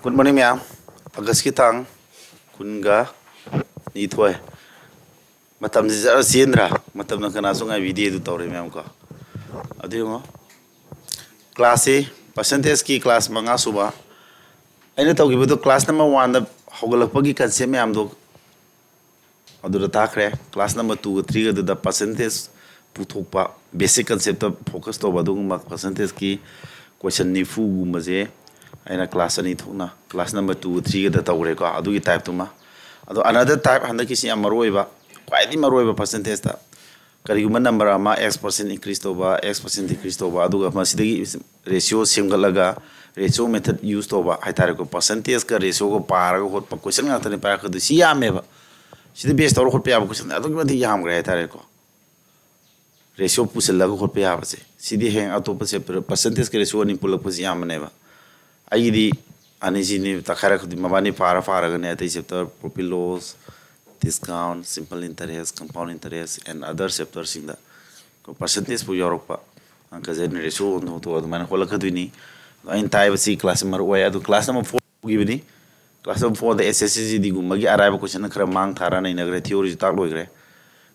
Good morning, ma'am. August ki tang kunga ni thoi. Matam zara siendra. Matam na kana sungai video tu tau re ma'am ko. Adi mo. Class A percentage ki class manga suba. Aina tau ki betul class number 1 da hogalak pagi concept ma'am do. Adu da takre class number 2 3 da percentage puthok pa basic concept ta focus to badu ma percentage ki question ni fu maje. Aina class ani thuna class number 2 3 da tawre ko adu gi type tuma ado another type handa kisi amaroi ba kwaidi maroi ba percentage ta kariguma number ama x% increase to ba x% decrease to ba adu ga masidagi ratio semgalaga ratio method use to ba haitare ko percentage ka ratio ko par ko hot pa question ngata ni para ko du si yame ba sidi base to hot pa ba question adu gi mati yam gra haitare ko ratio pusela ko hot pa ba se sidi heng ato pa se percentage ka ratio ni pulak pa si yam ne ba Aidi anijini takara kudi mabani para gane ati chapter profit loss, discount, simple interest, compound interest, and other chapters in the percentage for Europe. Angka zen ratio no to adu mana kola kaduni. In type C class number waya adu class number 4 gibini. Class number 4 the SSC di gumagi arrive question na kara mang thara na inagre theory tak loi gre.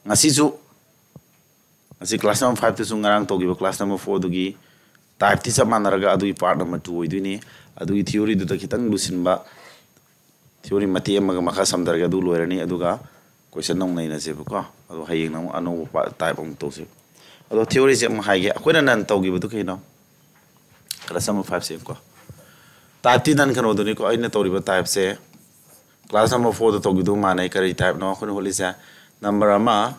Ngasi su ngasi class number 5 tu su ngarang to gibo class number 4 dugi type ti sama naraga adu part number 2 iduni adu theory du takitang lusinba theory mati amaga makha samdarga du loirani aduga question nong nei na se ko adu hayeng nang anu type om to se adu theory se ma haige akoina nan tawgi bu kai no class number 5 se ko type ti nan kano du ni ko aina tori ba type se class number 4 da tawgi du ma nei kari type no khon holi sa number ama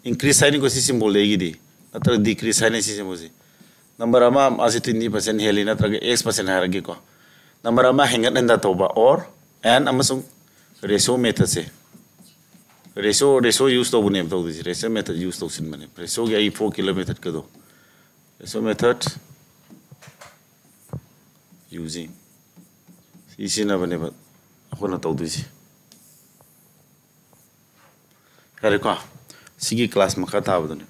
increase sign ko si symbol legi di atra decrease sign si symbol si number ama as 20% heli na traga x% haragi ko number ama hengat nanda toba or and amasung ratio method se ratio use to bune to this ratio method use to sin mane ratio ge 4 km ka do ratio method using isi na bane ba akona to this kare ko sigi class ma ka ta budune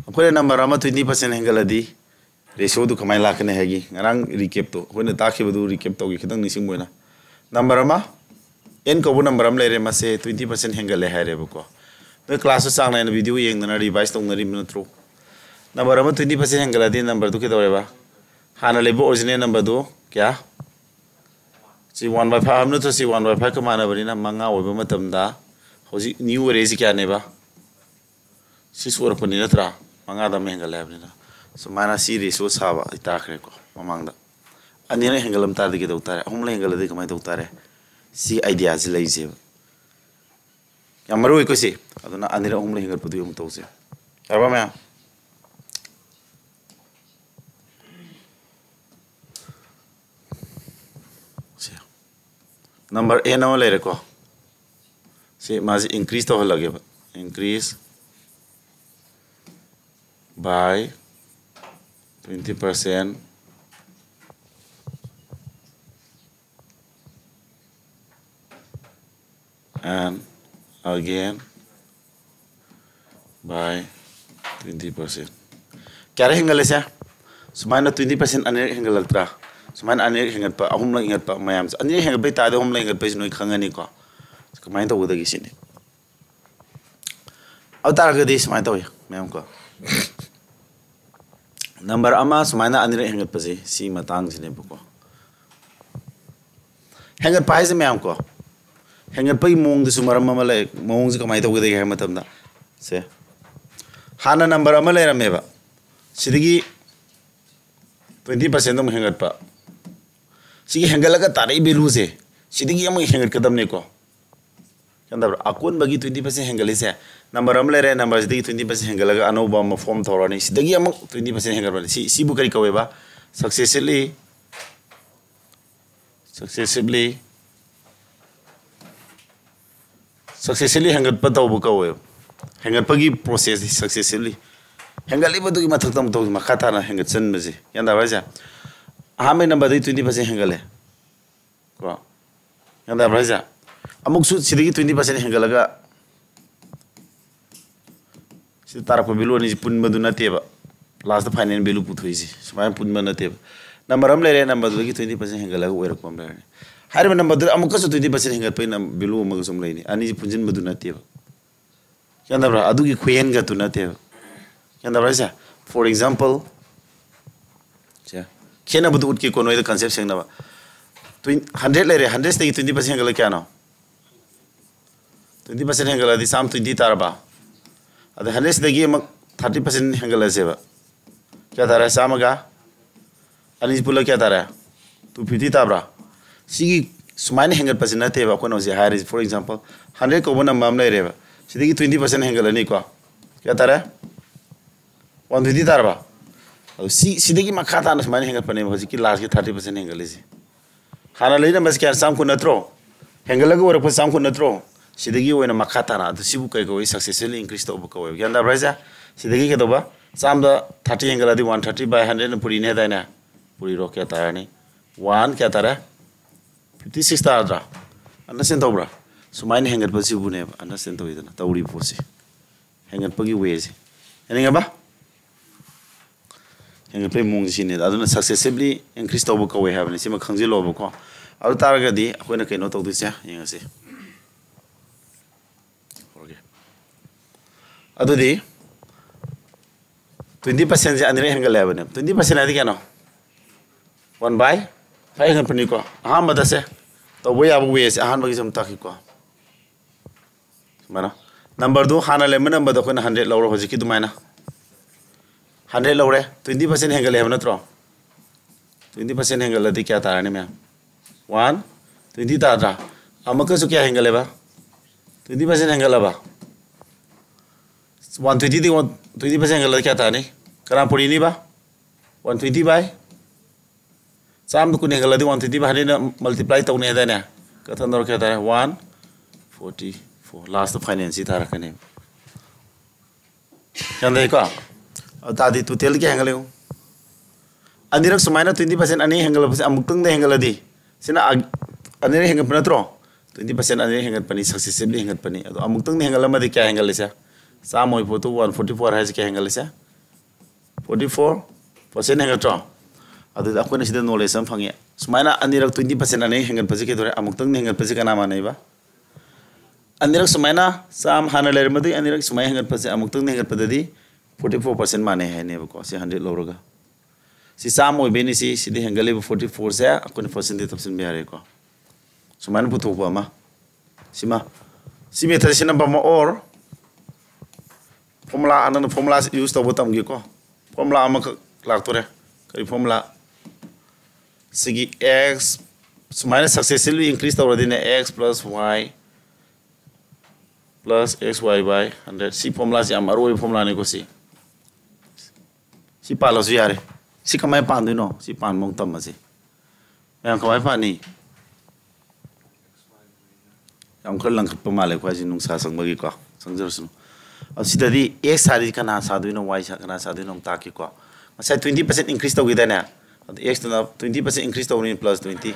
akore number ama 20% hengaladi ratio du kamai lakne hegi ngarang recap to hoina takhi badu recap to gi khidang nising moina number ama n ko bu number am lere ma se 20% hengale hare bu ko no class sang na video yeng na revise tong na rim na tro number ama 20% hengala di number du ke dore ba hana lebo original number du kya si 1/5 am no to si 1/5 ka mana bari na manga oba matam da hoji new raise kya ne ba si sura pani na tra manga da hengale abni na so mana si ratio saba itakre ko mamangda anira hengalam tar dike dotare humla hengala de kamai dotare si ideas leise yamaru ko si aduna anira humla hengal pudu yum tose arba me number a no le ko si mas increase to lage increase by 20% and again by 20%. Kya hingal sa? Sumana 20% anir hingal tra. Sumana anir hingal pa ahum lang ingat pa mayam. Anir hingal pa tayo ahum lang ingat pa sinoy khangani ko. Kumain to udagi sini. Autar ka di sumain to mayam ko. Number ama sumana anira hengat pasi si matang sine buko hengat pai se meam ko hengat pai mong de sumaram ama le mong se kamai to gede he matam da se hana number ama le rameba sidigi 20% dum hengat pa sigi hengalaga tarai belu se sidigi am hengat kadam ne ko kanda akun bagi 20% hengale se number am le re number sidigi 20% hengalaga anoba ma form thorani sidigi am 20% hengal ba si bu kari kawe ba successively hengal pa taw bu kawe hengal pagi process successively hengal iba du ma thaktam to ma khata na hengal chen baje yanda ba ja hame number 20% hengale ko yanda ba ja amuk su sidigi 20% hengalaga si tarap ko bilu ni pun maduna teba last the final belu puthoisi sumai pun mana teba number हम लेरे number की 20% हेंगलग ओइरकम लेरे higher number अमुकसु 20% हेंगत पे बिलु अमगसुम लेनी अनि पुंजिन बदु नते क्या अदुगी खुयेन ग तु नते क्या सा फॉर एग्जांपल खेना बदु उठ के कोनो इद कांसेप्ट सेंगना 100 लेरे 100 से 20% हेंगल क्या नो 20% हेंगल दि साम 20 तारबा अद 100 से 30% हेंगल सेबा क्या तारा सामगा अनि पुला क्या तारा 250 ताबरा सिगी सुमाइन हेंगल पसे नतेबा कोनो से हायर फॉर एग्जांपल 100 को बना माम लेरेबा सिदगी 20% हेंगल नि को क्या तारा 150 तारबा सिदगी मखा ताना सुमाइन हेंगल पने होजि की लास्ट के 30% हेंगल से हाना लेना बस क्या साम को नत्रो हेंगल को वरप साम को नत्रो सिदगी ओइना मखा ताना तो सिबु कै को सक्सेसफुली इंक्रीज तो को क्या दा ब्राजा सिदगी के दोबा साम दा 30 हेंगल दी 130 बाय 100 न पुरी ने दाइना पुरी रो क्या तारा नि 1 क्या तारा 56 तारा अंडरस्टैंड तो ब्रा सुमाइन हेंगल पर सिबु ने अंडरस्टैंड तो इदना तौरी पोसे हेंगल पगी वे से हेंगल बा हेंगल पे मोंग सिने अदुना सक्सेसफुली इंक्रीज तो को वे हाबने सिमा खंजिलो बको अदु तारगदी अखोइना कइनो तौदिसे यंगसे अदुदी 20% से अनिरे हेंगल लेबने 20% आदि क्या नो 1 by 5 हेंगल पनी को हां मदसे तो वो याब वे से हां बगी सम ताकि को माना नंबर 2 हाना ले नंबर दो कोना 100 लौरो होजि की दुमाइना 100 लौरे 20% हेंगल लेबन नत्रो 20% हेंगल लदी क्या ताराने में 1 20 तारा अमकसु क्या हेंगल लेबा 20% हेंगल लेबा 120 दी 20% हेंगल क्या ताने करा पुरी नि बा 120 बाय साम को हेंगल दी 120 बाय ने मल्टीप्लाई तौने दाने कथन दर क्या तारे 144 लास्ट फाइनेंस तारा कने क्या को तादी टोटल क्या हेंगल लेउ अनिरक सुमाइना 20% अनि हेंगल बस अमुक्तंग दे हेंगल दी सिना अनिरे हेंगल पनत्रो 20% अनिरे हेंगल पनी सक्सेसफुली हेंगल पनी अदो अमुक्तंग दे हेंगल मदे क्या हेंगल लेसा साम ओइ फोटो 144 है क्या हेंगल लेसा 44% हेंगल ट्रो अदो अकोने सिदा नॉलेज सम फंगे सुमाइना अनिरक 20% अनि हेंगल पजे के दोरे अमुक्तंग हेंगल पजे कना मानैबा अनिरक सुमाइना साम हाना लेर मदे अनिरक सुमाइ हेंगल पजे अमुक्तंग हेंगल पददी 44% माने है ने बको से 100 लोरगा si sam oi beni si de hengale 44 se akon percentage option be are ko suman putu ko ma sima sime ta sina ba ma or formula anan formula use to botam gi ko formula ama lak tore kari formula sigi x suman successfully increase to rodine x plus y plus xy by 100 si formula si amaro formula ne ko si palo si yare si kamai pan do no si pan mong tam si yang kamai pan ni yang khol lang pa male ko ji nung sa sang bagi ko sang jar sunu si dadi x sari kana sa do no y sa kana sa do no ta ki ko sa 20% increase to gida na x to 20% increase to ni plus 20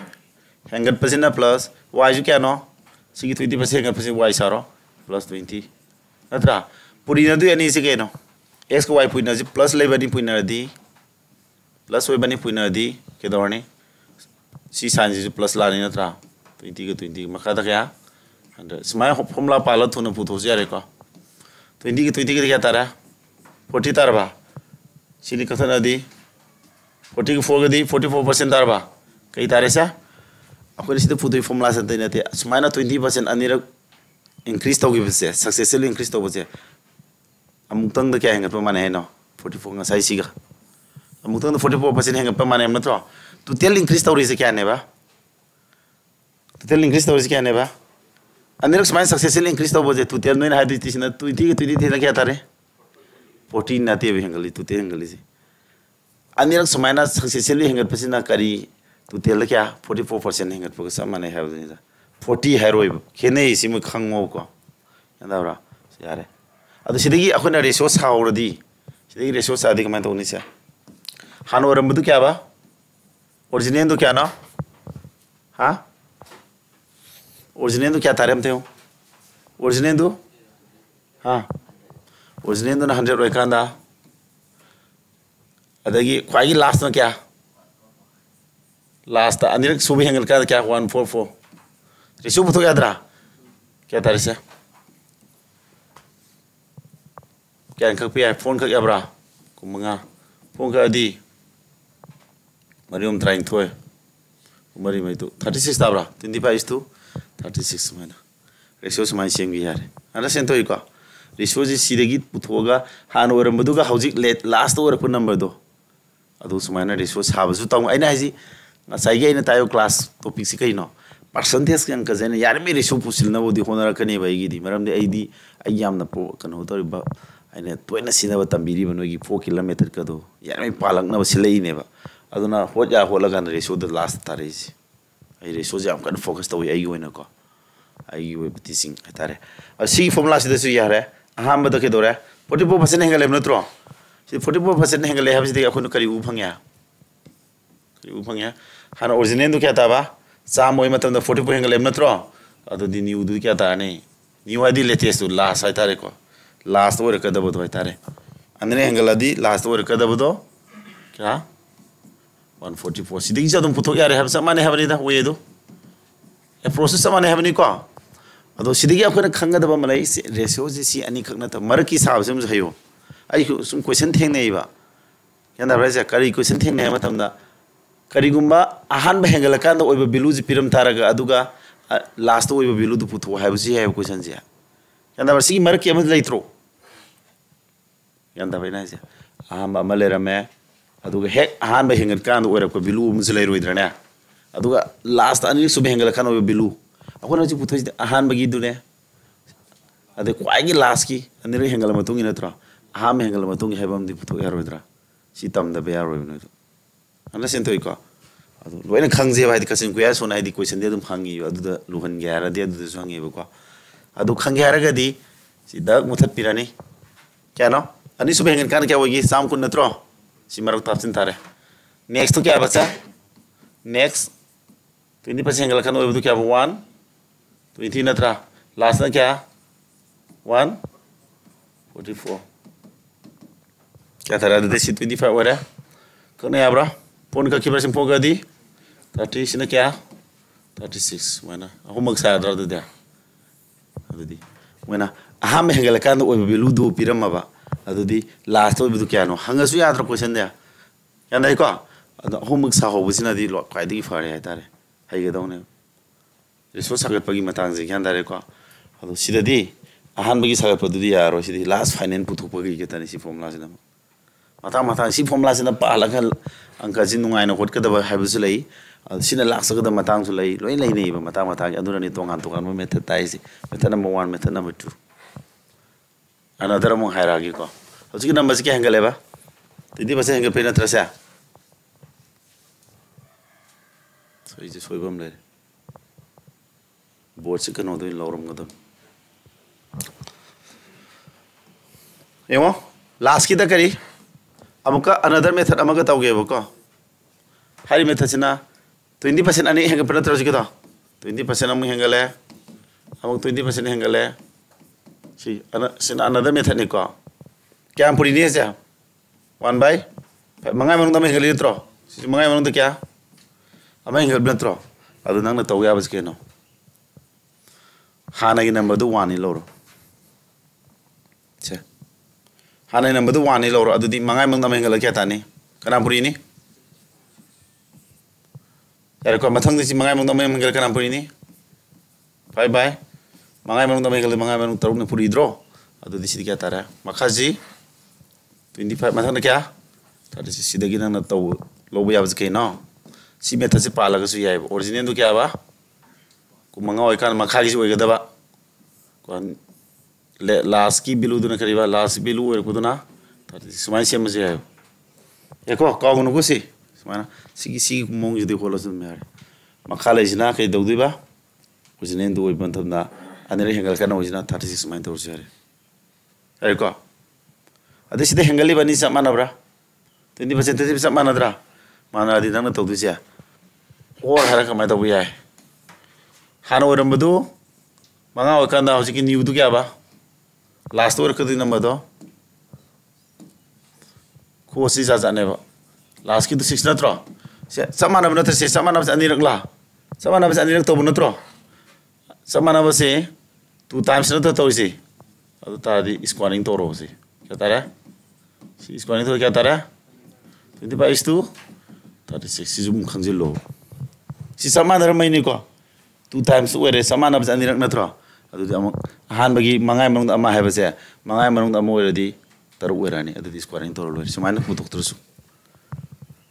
hangat percent na plus y ju kya no si 20% hangat percent y sa ro plus 20 natra puri na du ani si ke no x को y पुइना जी plus ले बनी पुइना दी plus y बनी पुइना दी के दौरने सी sign जी plus लाने नत्रा 20 के 20 मखा तक क्या 100 समय फॉर्मूला पालो थुन पुथो से यारे को 20 के क्या तारा 40 तारबा सिनी कथन दी 40 के 4 के दी 44% तारबा कई तारे सा अपन सिते पुथो फॉर्मूला से देने थे समय ना 20% अनिरक इंक्रीज तो गिव से सक्सेसफुली इंक्रीज तो बचे अमुक्तंग द क्या हेंगत प माने है नो 44 nga sai siga अमुक्तंग द 44% हेंगत प माने नत्रो टोटल इंक्रीज तौरी से क्या नेबा टोटल इंक्रीज तौरी से क्या नेबा अनिरक समाय सक्सेसफुल इंक्रीज तो बजे टोटल नोइन हाइड दिसिना 20 के 20 थे क्या तारे 14 नाते हेंगली टोटल हेंगली से अनिरक समाय ना सक्सेसफुली हेंगत पसिना करी टोटल क्या 44% हेंगत प सब माने है 40 हेरोइ खेने सिम खंगो को यादावरा यारे अद सिदगी अखोना रेशियो सावरदी सिदगी रेशियो सादी कमाय तो निसे हानो रंबदु क्या बा ओरिजिनल तो क्या ना हां ओरिजिनल तो क्या तारेम थे ओरिजिनल तो हां ओरिजिनल तो 100 रोय कांदा अदगी क्वाई लास्ट में क्या लास्ट अनिरक सूब हेंगल का क्या 144 रेशियो पुथो याद्रा क्या तारे से क्या इनका पे फोन का क्या बरा कुमंगा फोन का अदी मरियम ट्राइंग थोए मरी में तो 36 ताबरा 25 to 36 मैंने रेशियो समाई सेंगी यार अना सेंटो इको रेशियो जी सीधेगी पुथोगा हान ओरम बदुगा हौजिक लेट लास्ट ओरक नंबर दो अदु समाइना रेशियो साबसु ताऊ आइना हाइजी ngसाइगे आइना तायो क्लास टॉपिक सी कइनो परसेंटेज के अंक जेने यार मे रेशियो पुसिलना बोदी होनरा कने बाइगी दी मरम दे आइदी आई यामना पो कनो तोरिबा आइना तोइना सिनाबा तंबीरी बनोगी 4 किलोमीटर कदो यार मे पालंगना बसिलैनेबा अदुना होजा होलगा रेशियो द लास्ट तारेजी आई रेशियो जाम कन फोकस तोई आई ओइना को आई वे टीचिंग हतारे सी फॉर्मूला सिदसु यारे अहामबद के दोरे 44% हेंगले नत्रो सी 44% हेंगले हाबसिदि अखोन करी उ फंगया हान ओरिजिनल दु क्या ताबा चाम ओइ मतम 44 हेंगले नत्रो अदुदि न्यू दु क्या ताने न्यू आदि लेटेस्ट दु लास्ट हतारे को लास्ट ओर कदब दो हतारे अनने हेंगलादि लास्ट ओर कदब दो क्या 144 सिदि जदम पुथो यारे हाब समाने हाबनि दा वे दो ए प्रोसेस समाने हाबनि को अदो सिदि अखोन खंगदब मलै रेशियो जी सी अनि खकना त मरकी साबसम हयो आई सुम क्वेश्चन थेंगनेबा याना राजा करी क्वेश्चन थेंगने मतमदा करीगुम्बा अहान हेंगल कांद ओइबा बिलु जी पिरम तारगा अदुगा लास्ट ओइबा बिलु दु पुथो हाबसी हाब क्वेश्चन जी याना सी मरकी अम लेत्रो याना बैना जे अहान अम लेरमे अदुगा हेक अहान हेंगल कांद ओइरक बिलु मुज लेरोइद्रने अदुगा लास्ट अनि सुब हेंगल कांद ओइबा बिलु अखोन जी पुथो अहान बगी दुने अदे क्वाइगी लास्ट की अनि हेंगल मतुंगी नत्रो अहान हेंगल मतुंगी हाबम दि पुथो यारोइद्रा सी तमदा बे यारोइनो अना सेंटो इको अदु लोइना खंगजे बाइदि कसिन कुया सोना आइदि क्वेश्चन दे दुम खंगी अदुदा लुहन ग्यारा दे अदुदा संगे बको अदु खंगे हारगदि सी दग मुथत पिरानी क्या नो अनि सुबह हेंगन कान क्या होगी शाम को नत्रो सी मरक तापसिन तारे नेक्स्ट तो क्या बच्चा नेक्स्ट 20% हेंगल कान ओबदु क्या 1 20 नत्रा लास्ट ना क्या 144 क्या था दे सी 25 ओरे कने याब्रा फोन का किबरसिम फोगदी 30 सिना क्या 36 मैना अहुमक सादर दे अदुदी मैना अहाम हेंगल कान ओइब बिलु दु पिरमबा अदुदी लास्ट ओइबदु क्या नो हंगसु याद्र क्वेश्चन दे याना इको अहुमक सा होबसिना दि लो क्वाइदि फारे हाइतारे हाइगदौने रिसोर्स सागतपगी मतंग जे ज्ञान दारे को अदु सिददी अहान बगी सागतपदुदी यारो सिदि लास्ट फाइनल पुथुपगी के तनि सी फॉर्मूला सिना मता सी फॉर्मूला सिना पालग अंका जी नुंगाइना होटकदब हाइबसु लई सिना लाक्सगद मतंग सु लई लोइ लई नेबा मता अदुरनि तोंगान तोंगान मेथड ताइसि method number 1 method number 2 another मो हायरागी को हजि नंबर से हेंगलेबा 20% हेंगल पे नत्रसा सोइ जे सोइबम ले बोर्ड से कनो दो लौरम गदम एमो लास्ट की करी अमुका अनदर मेथड अमगा तौगेबको हारि मेथड सिना 20% अनि हेंग पर नत्र जिगदा 20% अमु हेंगले अमुक 20% हेंगले सी सिना अनदर मेथड ने को क्या पुरी ने से 1 बाय मंगाय मंग दम हेंगले नत्रो सी मंगाय मंग क्या अम हेंगल नत्रो अदु नंग न तौगे आबस केनो हाना की नंबर दु 1 नि लौरो छे हाना नंबर दु 1 नि लौरो अदुदी मंगाय मंग दम हेंगल क्या तानी कना पुरी नि यार को मथंग दिसी मंगाय मंग दम हेंगल कना पुरी नि बाय बाय मंगाय मंग दम हेंगल मंगाय मंग तरुक ने पुरी द्रो अदुदी सिदि क्या तारा मखाजी 25 मथंग क्या तादि सिदगी नंग न तौ लोबो याबस केनो सी मेथड से पालगसु याय ओरिजिनल दु क्या बा कुमंगा ओय कान मखागी से ओयगदबा कोन लास्ट की बिलु दुना करीबा लास्ट बिलु ओर कुदुना तादि सुमाय सेम जे आयो एको कागुनु गुसी सुमाना सी मोंग जदि होलसु मेर मखा लेजिना कई दौदिबा ओरिजिनल दु ओय बंथबना अनेरे हेंगल कान ओजिना 36 सुमाय तौरसु यारे एको अदि सिदे हेंगली बनी समानब्रा 20% 30% मानद्रा मानादि नंग तौदिसिया और हरा कमाय तौबु याय हाना ओरमबदु मंगा ओकंदा हजिकी न्यू दु क्या बा लास्ट ओर कदि नंबर दो खोसी जा जाने बा लास्ट की तो 6 नत्रो Sama na benar sama na bas anirak lah. Sama na bas anirak tahu benar tro. Sama na bas 2 times na tahu sih. Adu tadi squaring toro sih. Kya tara? Si squaring toro kya tara? 25 is to 36 si zoom khangzil lo. Si sama na ramai ni ko. 2 times where sama na bas anirak na tro. Adu amang han bagi mangai manung ama hai bas ya. Mangai manung amo where di taru where ni. Adu squaring toro lo. Semana putuk terus.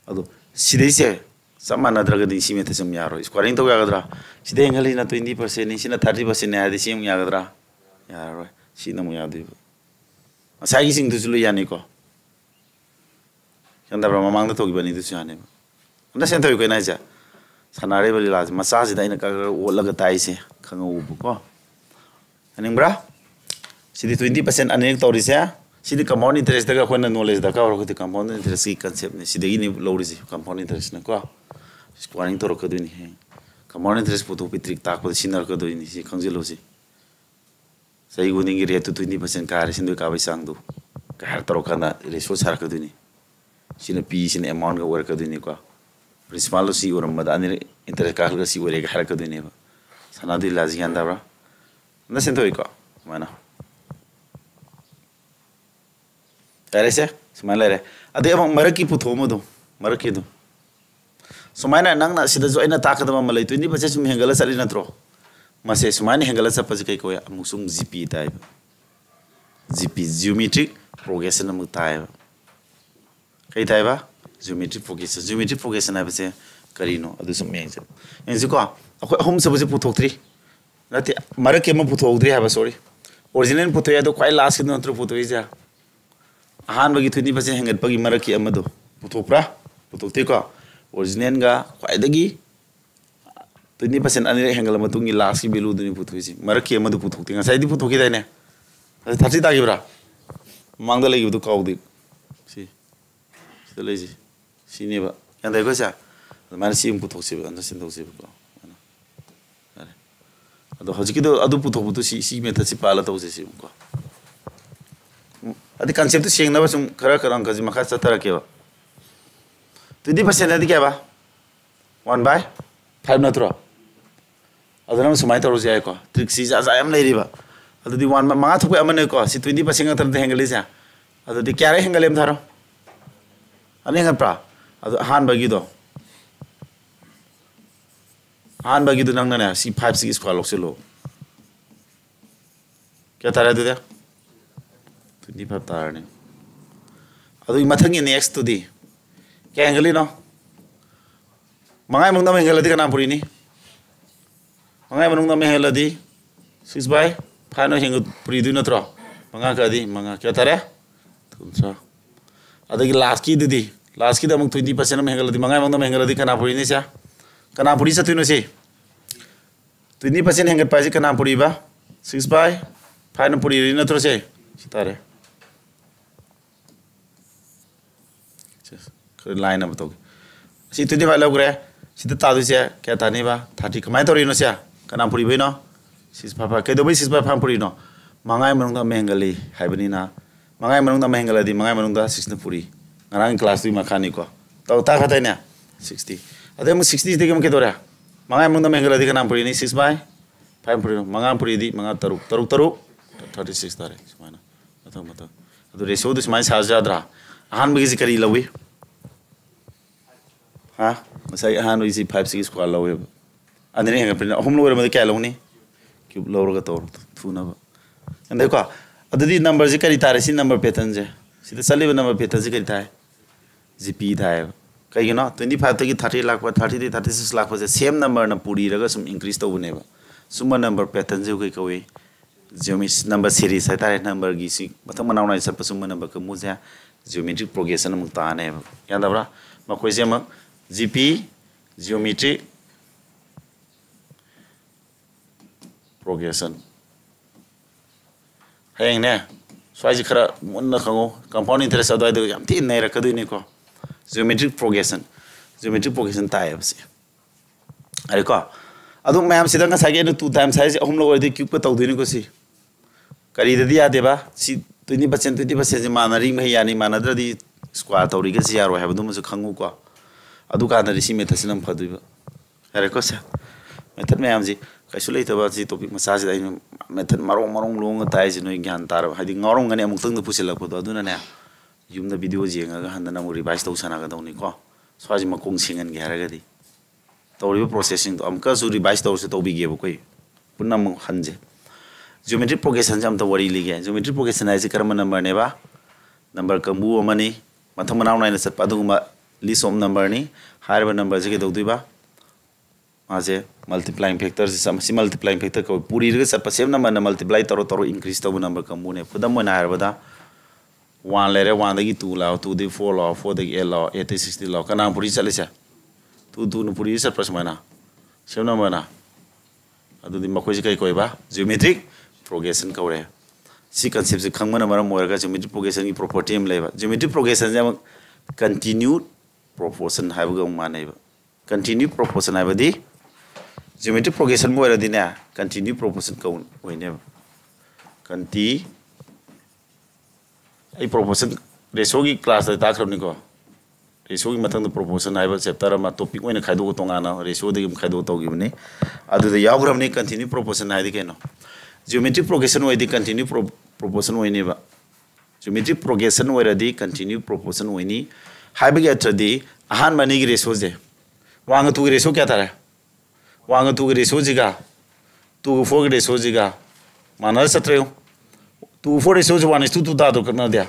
Adu sidai sama na draga di sini tu semua yaro. Squaring tu yagadra. Sidai engali na 20% ni, sini 30% ni ada sini yagadra. Yaro, sini mu yadu. Saya kisah tu sulu yani ko. Yang dah berapa mang tu togi bani tu siapa? Anda siapa tu kena aja. Sanare beli lah. Masa sidai nak kalau olah ketai sih, kangen ubu ko. Aning bra? Sidai 20% aning tahu risya. Sini compound interest dah kau knowledge dah kau orang tu compound interest ki concept ni. Sidai ini low risih compound interest nak kau. Squaring toro kado ini है compound interest putu pitrik tak pada sinar kado ini sih kangzilo sih saya gunting kiri itu 20% kahar sindu kawai sang tu kahar toro kana ratio sar kado ini sini p sini amount ka work kado ini kau principal sih orang mada ani interest kahar ka sih work kahar kado ini sana di lazi kan dah bra anda sento iko mana ada sih semala ada ada yang mereki putu mo tu mereki tu Sumaina nang na sida zo ina takada mamalai 20% sum hengala sali na tro mase sumaina hengala sa pasi kai ko ya musung GP type GP geometric progression na mutai kai type ba geometric progression na base karino adu sum yang so enzi ko akoi hom sa base puthok tri nati marake ma puthok tri ha ba sorry original puthoya do kwai last ki no tro puthoi ja ahan bagi 20% hengat pagi marake amado puthopra puthok ti ko original ga kwai dagi 20% ani hengala matungi last ki belu duni putu isi maraki amadu putu tinga sai di putu ki dai ne thati ta gi bra mangda lagi bu kau di si sele ji sini ba yang dai ko sa mana si putu si ba anda sin do si ba ado hajiki do adu putu si me ta si pala to si ko adi concept sing na ba sum khara karang ka ji makha sa tara ke ba 20% nanti क्या बा 1/5 नत्रो अदरम सुमाई तोर जाय को trick सी जा जायम लेरी बा अदि 1 मंगा थुक अमने को सी 20% नतर हेंगले जा अदि क्या रे हेंगलेम थारो अने ngapra अदि हान बगी दो नंग ना सी 5 6 स्क्वायर लोक से लो क्या तारा दे 25 तारा ने अदि मथंग नेक्स्ट टू दी क्या हेंगली नो मंगाई मंगदा में हेंगलदी का नाम पुरी नी मंगाई मंगदा में हेंगलदी 6/5 नो हेंग पुरी दु नत्रो मंगा का दी मंगा क्या तारे तुमसा अदगी लास्ट की दमक 20% में हेंगलदी मंगाई मंगदा में हेंगलदी का नाम पुरी नी सा का नाम पुरी सतु नो से 20% हेंगत पाजी का नाम पुरी बा 6/5 नो पुरी री नत्रो से तारे लाइन अब तो सी 25 लोग रहे सीधे तादु से क्या था नहीं बा 30 कमाई तो रही नो से कनाम पुरी भी नो 6/5 के दो भी 6/5 पुरी नो मंगाई मनुंग महंगली है बनी ना मंगाई मनुंग महंगला दी मंगाई मनुंग 6 न Puri ngarang class 2 makani ko tau ta kata nya 60 ade mu 60 dige mu ke dora mangai mung da menggala dige nam puri ni 6/5 puri mangai puri di mangai taru 36 tare semana atau mata adu ratio dus mai saja dra ahan bagi kari lawi ha masai ahan isi 5 6 ko lawi andene hanga puri hom lo ma kya lawni cube lo ga tor thuna ba ande ko adu di number ji kari tare si number pattern je sida sali number pattern ji kari tare GP थाए कहीं ना 25 तक 30 लाख 30 से 36 लाख से same number ना पूरी रगा सुम increase तो बने बा सुम नंबर पैटर्न जो कहीं कोई ज्योमेट्री नंबर सीरीज है तारे नंबर की सी मतलब मनाव ना सब सुम नंबर का मुझे ज्योमेट्रिक प्रोग्रेशन मुक्ता आने बा क्या दबरा मकोई से मक GP ज्योमेट्री प्रोग्रेशन है ने स्वाइज खरा मुन्ना खंगो कंपाउंड इंटरेस्ट अदवाई दो याम तीन नहीं रखा दो इन्हें को geometric progression ताई है बस अरे को अदो मैं हम सीधा का साइकिल ने 2 times साइज हम लोग वाले क्यूब पे ताऊ देने को सी करी दे दिया देबा सी 20% से माना रिंग में यानी माना दर दी स्क्वायर ताऊ रिगे सी यार वो है बदुम से खंगू को adu kana ri si method sinam phadu hare ko sa method me amji kaisu lei taba ji topic masa ji method marong long tai ji noi gyan tar hadi ngorong ngani amuk tang pusilak photo aduna ne yumna video jenga ga handana mu revise tau sana ga dawni ko swaji makong singan ge hare ga di tawri processing to amka su revise tau se to bi ge bu koi punam hanje geometry progression jam to wari lige geometry progression ai karma number ne ba number kambu amani matham manaw naina sat padu ma list of number ni higher number je ke dawdi ba maje multiplying factor si multiplying factor ko puri ri sat same number na multiply taro increase to number kambu ne pudam na har bada 1 lere 1 dagi 2 law 2 dagi 4 law 4 dagi 8 law 8 60 law kana puri chale sa 2 no puri sat prasmana same number na adu di makoi kai koi ba geometric progression kaure si concept se khangmana maram moira geometric progression ki property em leba geometric progression jam continued proportion haiba ga manai ba continued proportion haiba di geometric progression moira di na continued proportion ka oine kanti ai proportion ratio ki class da ta khrabni ko ratio ki mathang da proportion haiba chapter ma topic oine khaido ko tongana ratio de gi khaido to gi bne adu da yaugramni continued proportion haidi keno geometric progression with the continued proportion way neba geometric progression where the continued proportion way ni high big at the ahan mani ki ratio je wang tu ratio kya tara wang tu ratio jiga 2 4 ratio jiga mana satre 2 4 ratio 1:2 da do kana dia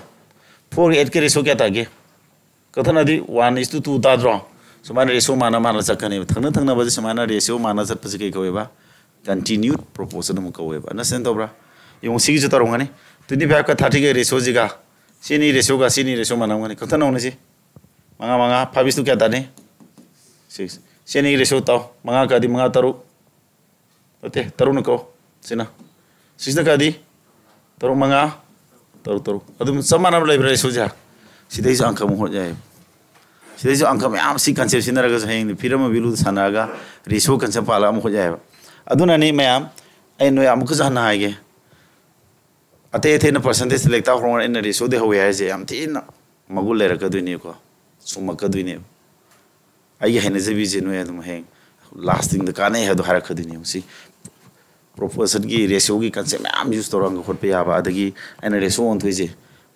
4 8 ke ratio kya ta ge kathana di 1:2 da dro so mana ratio mana sakane thangna ba se mana ratio mana sat pasi ke ko ba continued proportion mu kawe ba na sen to bra yung sigi jo tarong ani 25 ka 30 ke ratio jiga sini ratio manam ngani kotha na si manga 5 is to kya ta ne 6 sini ratio taw manga ka di manga taru ote taru na ko sina 6 na ka di taru manga taru adum samana lai ratio ja sidai sa angka mu ho jai sidai jo angka me am si concept sinara ga heng firama bilu sanaga ratio concept pala mu ho jai aduna ni mayam ai no am ku jana haige ate na percentage select ta hron in ratio de hoye haje am tin magul le ka duini ko suma ka duini ai hene je bi je no ya dum heng lasting the kana he do har ka duini si proportion ki ratio ki concept am use to rang khot pe ya ba adagi ai ratio on thoi je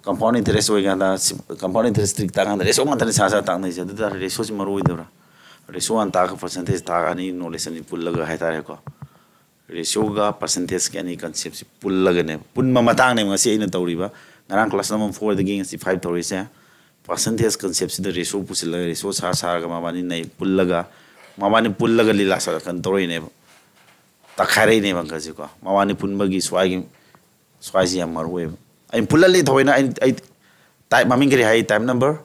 compound interest hoye ga compound interest strict ta ga ratio man ta sa ta nai je da ratio si maru idora ratio an ta ka percentage ta ani knowledge ni pull ga hai ta re ko ratio ga percentage ke ani concept si pull laga ne pun ma matang ne ngasi ina tawriba ngarang class number 4 the ging si 5 tawri se percentage concept si the ratio pusil laga ratio sa ga ma bani nei pull laga lila sa kan tawri ne ta khare ne bang ka ji ko ma bani pun bagi swai ji amar we ai pull li thoina ai type maming gari hai type number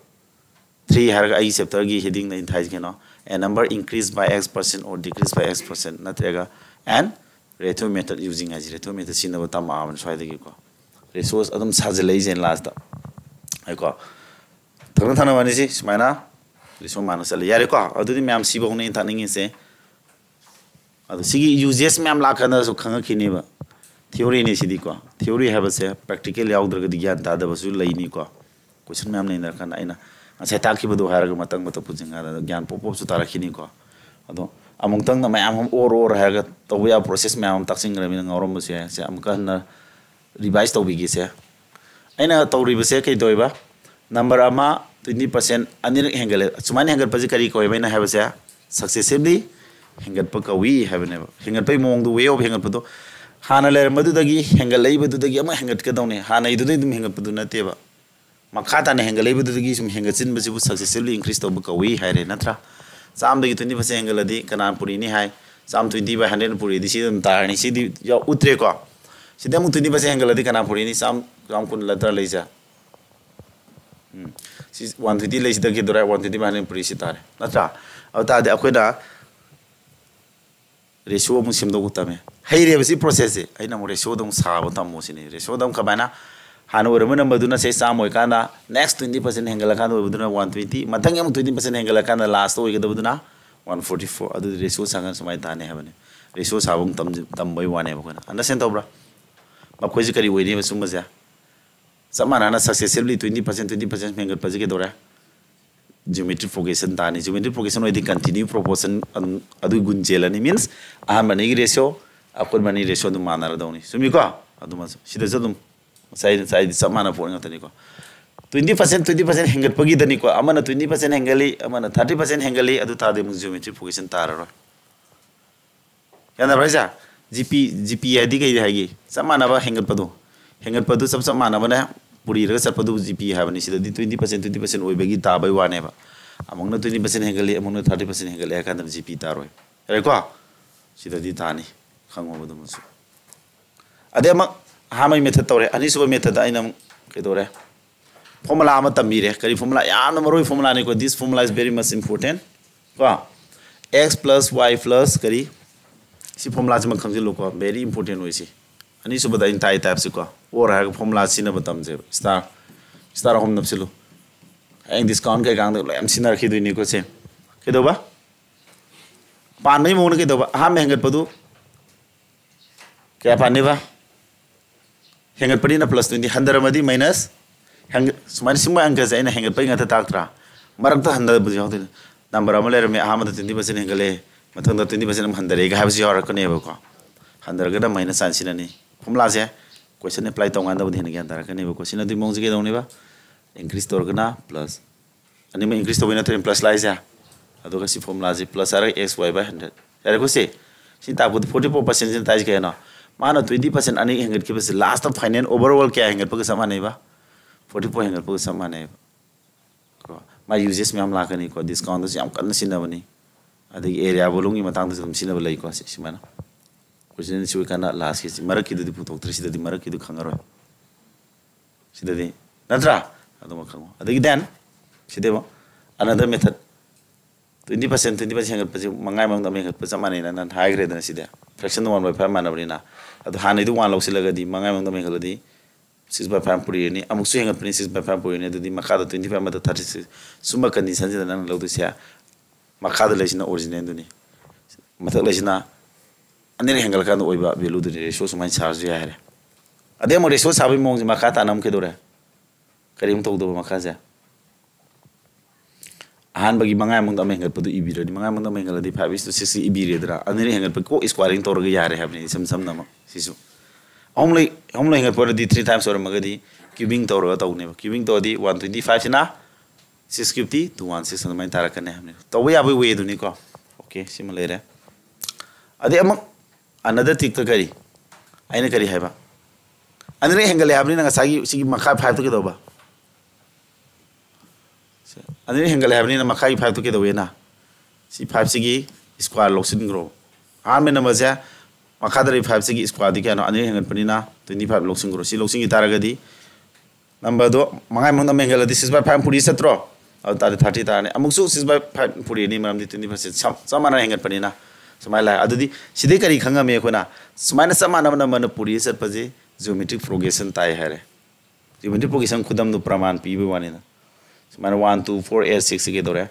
3 har ga ai chapter gi heading na thai ke no a number increased by x% or decreased by x% natrega and ratio method using as ratio method sin ba tam avan swai de ko resource adam sajlai jen last ai ko thana mani si smaina ratio mana sala yare ko adu di myam si bong ne thaning se adu sigi uses myam la kana so khanga khini ba theory ne sidi ko theory have se practical yaudra ga gyan ta da basu lai ni ko question myam ne na kana aina ase ta ki bodo har ga matang mata pujinga da gyan pop su tara khini ko ado among tang na mayam hom or har ga to ya process myam taksing ra min ngorom se am kan na revise to bigi se aina to ri se kai doiba number ama 20% anir hengale sumani hengal paji kari ko baina have se successively hengal pa kawi have ne hengal pa mong du way of hengal pa do hana le madu dagi hengal lei badu dagi ama hengal ka dawne hana idu dum hengal pa du na te ba makata ne hengal lei badu dagi sum hengal chin baji bu successively increase to ba kawi haire natra sam dagi 20% hengal adi kanan puri ni hai sam 20 by 100 puri di si dum tar ni si di ya utre ko si demu 20% hengal adi kanan puri ni sam kun latra leisa si 120 leisi dagi dora 120 by 100 puri si tare natra awta de akoida ratio mu sim do gutame haire basi process e aina mo ratio dum sa ba tam mo sini ratio dum kabana hanu ore number duna se sam oi kana next 20% hengala kana oi duna 120 matang yam 20% hengala kana last oi gada duna 144 adu ratio sangan samai tane habane ratio sabung tam bai wane ba kana understand to bra ma khoi ji kari oi ni sum ja samana na successively 20% hengal pajike dora geometric progression tani geometric progression oidi continue proportion adu gunjelani means ahamani ratio akon mani ratio du manara dawni sumi ko adu mas sida jadum sai samana po ngatani ko 20% hengat pagi dani ko amana 20% hengali amana 30% hengali adu tade mu geometric progression tararo yana raja gp adi kai hagi samana ba hengat padu sab samana bana puri raga sat padu gp habani sida di 20% oi bagi ta bai wane ba amongna 20% hengali amongna 30% hengali akan gp taroi rai ko sida di tani khangwa badu musu ade ma hamai method tore ani suba method aina kai tore formula ama tamire kari formula yana maroi formula ni ko this formula is very much important ko x plus y plus kari si formula jama khamjilo ko very important oi si ani suba da in tai type si ko or ha formula si na batam je star hom napsilu ang discount kai gang da am sinar khi duini ko se ke do ba pan mai mo na ke do ba ha me hangat padu kya pan ne ba hangat padi na plus 20 100 madi minus hang sumai simba angka zaina hangat padi ngata taktra marak ta 100 bu jawde number amale me ahmad 20% hangale mathang da 20% am 100 ga habsi har ko ne ba ko 100 ga da minus san sinani formula se question apply tong anda budhen gyan tar ka ne ba question adi mong ge dong ne ba increase tor gana plus ani me increase to bina to plus lai ja ado ka si formula je plus ara x y by 100 ere ko se si ta bu 44% sin tai ke na mana 20% ani hangat ki bas last of final overall kya hangat pa sama nei ba 44 hangat pa sama nei ko ma uses me am la ka ni ko discount yam kan sin na bani adi area bolung i matang da sin na lai ko si mana question si kana last ki marak ki du putok tri si di marak ki du khangaro si di natra ado ma khango adi then si de another method 20% hangat pa mangai mang da me hangat pa sama nei na high grade na si de fraction 1/5 manabri na adu hanai du 1 lawsilaga di mangai mang da me galadi 6/5 puri ni amuk su hangat puni 6/5 puri ni adu di makada 25 ma 36 suma condition je na lawdu sia makada lesina original du ni mathak lesina anir hangal kan oiba value du ratio sumai charge ya hare ade mo ratio sabi mong ji makata nam ke dore karim to do makaja ahan bagi mangai mong da me hangat padu ibi ri mangai mong da me hangal di 5:6 ibi ri dra anir hangat ko squaring tor ga yare habni sam nama sisu only hangat por di 3 times or magadi cubing tor ga tawne cubing to di 125 sina 650 to 16 mai tarakane habni to we abu we du ni ko okay similar ade am another thing to kari aina kari haiba anir hangal habni na sagi sigi makha 5 to ke do ba anir hangal habni na makha 5 to ke do we na si 5 sigi square loksin gro an me na maja makadari 5 sigi square di kana anir hangal pani na 25 loksin gro si loksin gi taragadi number do mangai mong na mengal di 6/5 puri satro au tare 30 tane amuksu 6/5 puri ni maram di 20% samana hangal pani na sumai la adudi sidai kari khanga me khona sumaina samana na man puri sat paje geometric progression tai hare geometric progression khudam do praman pi bi wani na sumaina 1 2 4 8 6 ge dore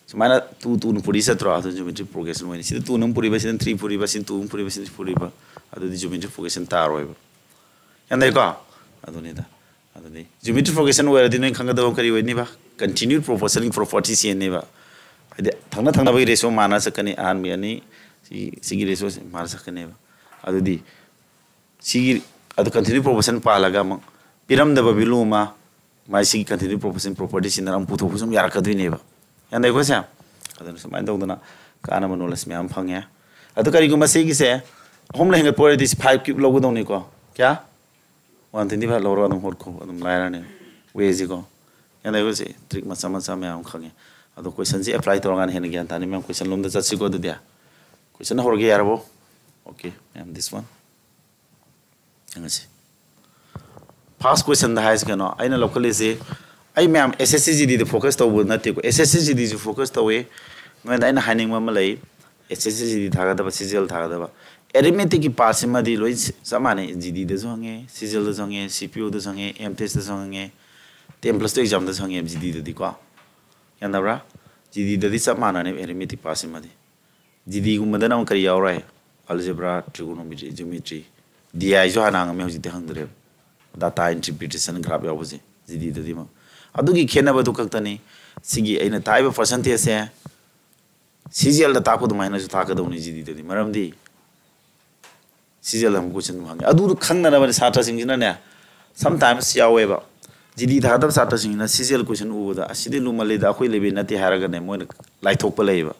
sumaina 2 2 puri satro adu geometric progression wani sidai 2 num puri ba sidai 3 puri ba sin 2 puri ba sin puri ba adu di geometric progression ta roi ba yandai ko adu ni da adu ni geometric progression where di nai khanga do kari wani ba continued proportioning property si ne ba ade thangna ba ratio mana sakani an mi ani sigi ratio mana sakane ba adu di sigi adu continued proportion pa laga ma piram da ba biluma ma sigi continued proportion property sin ram putho busum yar ka dui ne ba yandai ko sa adu samai do dana kana manolas me am phangya adu kari guma sigi se homla henga por this 5 cube logo dong ni ko kya 125 loro adum hot ko adum laira ne we ji ko yana go se trick ma sama sama am khange adu question ji apply to ngan hen gyan tani mem question lom da chatsi ko du dia question hor ge yarbo okay ma'am this one yanga se first question da hais gano aina locally se ai ma'am SSCGD de focus to bu na te ko SSCGD ji focus to we ngai da aina haning ma lai SSCGD thaga da ba CGL thaga da ba arithmetic की पास में दी लोई समाने GD दे Jonge CGL दे Jonge CPU दे Jonge M test दे Jonge 10 plus 2 exam दे Jonge GD दे दी को याद आव्रा GD दे दी समाना ने arithmetic पास में दी GD को मदन हम करिया और है algebra trigonometry geometry DI जो हानांग में हो जिते हंग दरे data interpretation graph या बजे GD दे दी म अदु की खेना बदु कक्ता नहीं सिगी अइना ताइबा परसेंटेज से सीजीएल दा ताको दुमाइना सु ताकदौनी जीडी दि मरमदी सीजीएल हम क्वेश्चन मांगे अदु खंगना बने छात्र सिंगिना ने समटाइम्स यावेबा जीडी थादब छात्र सिंगिना सीजीएल क्वेश्चन उबदा असिदि लुमले दा अखोइ लेबे नति हारगा ने मोइन लाइथोकपा लेबा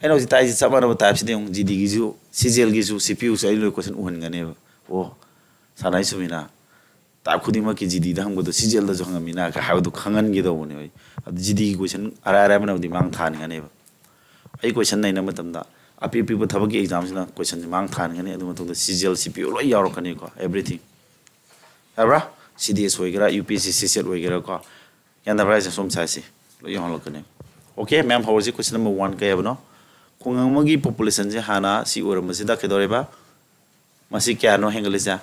अइना हजि ताइ सबना टाइप सिदि जीडी गिजु सीजीएल गिजु सीपीयू से लो क्वेश्चन उहनगने ओ सानाइ सुमिना ताप खुदिमा की जीडी दा हमगो सीजीएल दा जो हंगमिना का हाउ दु खंगन गे दो ने जीडी क्वेश्चन अरा अरा बना दि मांग थानिगने आई क्वेश्चन नहीं मतमदा अपी अपी थबक की एग्जाम सिना क्वेश्चन मांग थानगने अदु मतुंग सीजीएल सीपीयू लो यावरकनी को एवरीथिंग याबरा सीडीएस होइगरा यूपीएससी सीसीएल होइगरा को यानदा प्राइस सोम साइसी लो यहलकने ओके मैम हाउसी क्वेश्चन नंबर 1 के हबनो खुंगमगी पॉपुलेशन से हाना सी ओरमसिदा केदोरेबा मसी क्यानो हेंगलिसा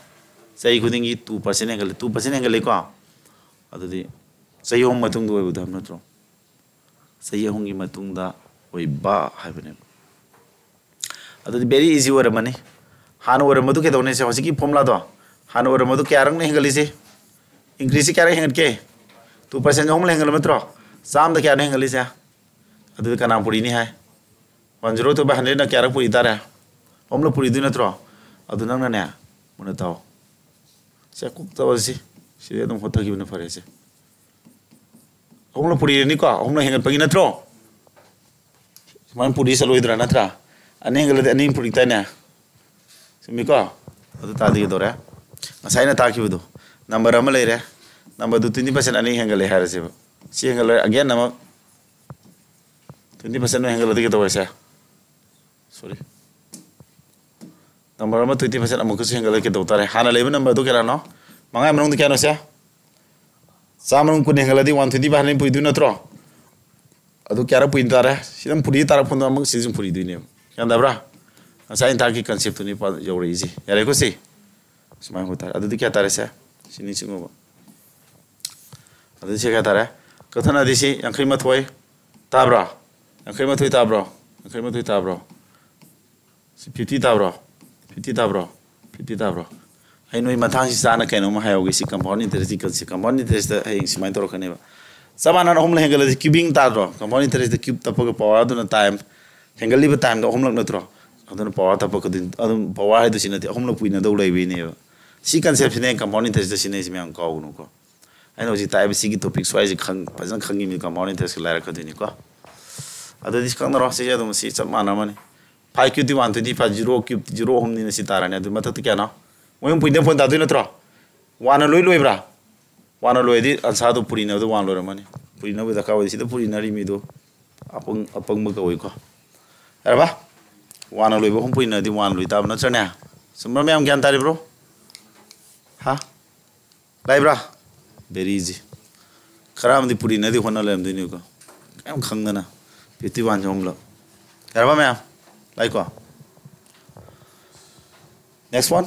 सही खुदिंगी 2% हेंगले 2% हेंगले को अदुदी सही होम मतुंग दोय बुधम नत्रो सही होंगी मतुंगदा ओइबा हाइबने अदुदी वेरी इजी ओरमनी हान ओरमदु के दोने से हसिकी फॉर्मुला दो हान ओरमदु क्यारंग ने हेंगलिसे इंक्रीज क्यारंग हेंगके 2% होम हेंगल मतरो साम द क्यारंग हेंगलिसे अदुदी कना पुरीनी है 10 to 100 na क्यारंग पुरी तारे होमलो पुरी दु नत्रो अदु नंग ने मुन ताओ से कुक तवसी सिदे दम होता गिबन फरेसे होमलो पुरी नि को होमलो हेंगल पगी नत्रो मान पुरी सलोइद्रा नत्रा अने हेंगल अने पुरी ताने सिमिको अदु तादि दोरे मसाइना ताकिबदु नंबर अमा लेरे नंबर 20% अने हेंगल हारसे सी हेंगल अगेन नम 20% हेंगल दि तवसे सॉरी नंबर अमा 20% अमुक हेंगल के दोतारे हाना लेब नंबर दु केरानो मंगाय मनों केनो से सामन कुन हेंगल दि 120 बाहने पुइदु नत्रो अदु क्यारा पुइन तारे सिदम पुरी तारा फोन अमुक सिजम पुरी दुइने यानदाब्रा साइन ताकि कांसेप्ट नि पा यौरे इजी यारे को सी सुमाय होता अदु दि क्या तारे से सिनि सिंगो अदु से क्या तारे कथना दिसि यांखै मथोय ताब्रा यांखै मथोय ताब्रा यांखै मथोय ताब्रा 50 ताब्रा 50 ताब्रा 50 ताब्रा ai noi mathang si sana kaino ma hayo si compound interest si compound interest ai simai tor khane ba samana hom la hengala cubing ta ro compound interest the cube tapok power aduna time hengali ba time do hom lak natro aduna power tapok din adum power hai du sinati hom la puina do lai bi ne si concept ne compound interest si ne si myang ko nu ko ai no ji type si gi topic so ai ji khang pazan khangi mi compound interest la ra ka dini ko adu dis kang ro si ya dum si chamana mane 5 cube 125 0 cube 0 hom ni si tarane adu matak kya na मोयम पुइने phone दादु नत्रो वाना लोइ लोइब्रा वाना लोइदि अनसा दो पुरिना दो वान लोर माने पुरिना बे दका वदि सिदा पुरिना रि मिदो अपंग मग ओइ को अरबा वाना लोइबो हम पुइना दि वान लोइ ताब नचने समर मैम ज्ञान तारि ब्रो हा लाइब्रा वेरी इजी खराम दि पुरिना दि होना लेम दिनि को काम खंगना 51 जोमलो अरबा मैम लाइक को next one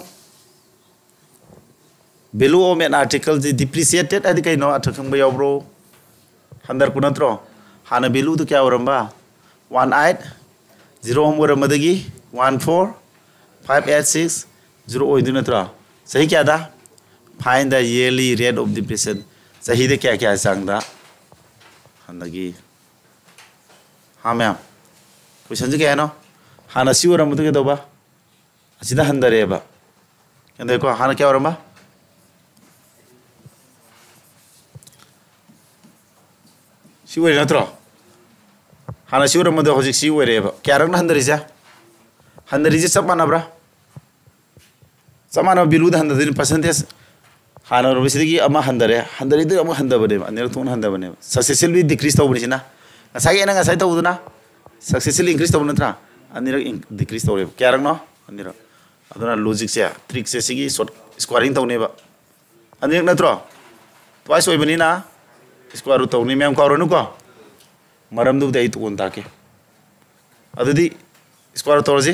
Below an article the depreciated at the no attracting by your bro. 100 kunatro. Hana below the Kauramba. 18 0 more Madagi 14 586 0 Oidunatra. Say Kada find the yearly rate of depreciation. Sahi the Kaka sang that Handagi. Hamam. Question again. Hana Sura Mutuba. Asida Handareba. And they call Hana Kauramba. Siwe natro hana siwra mado hojik siwe reba kyarang handarija handarija samana bra samana bilu da handadin percentage hana ro bisigi ama handare handari da ama handabane anera tun handabane successfully decrease tawbani sina asai ena ngasai tawduna successfully increase tawbana tra anera decrease tawre kyarang no anera aduna logic se trick se sigi short squaring tawne ba anera natro twice oibani na square root tawni ma'am कारो नुको मरम दु दे तो उनता के अदुदी square तोरजी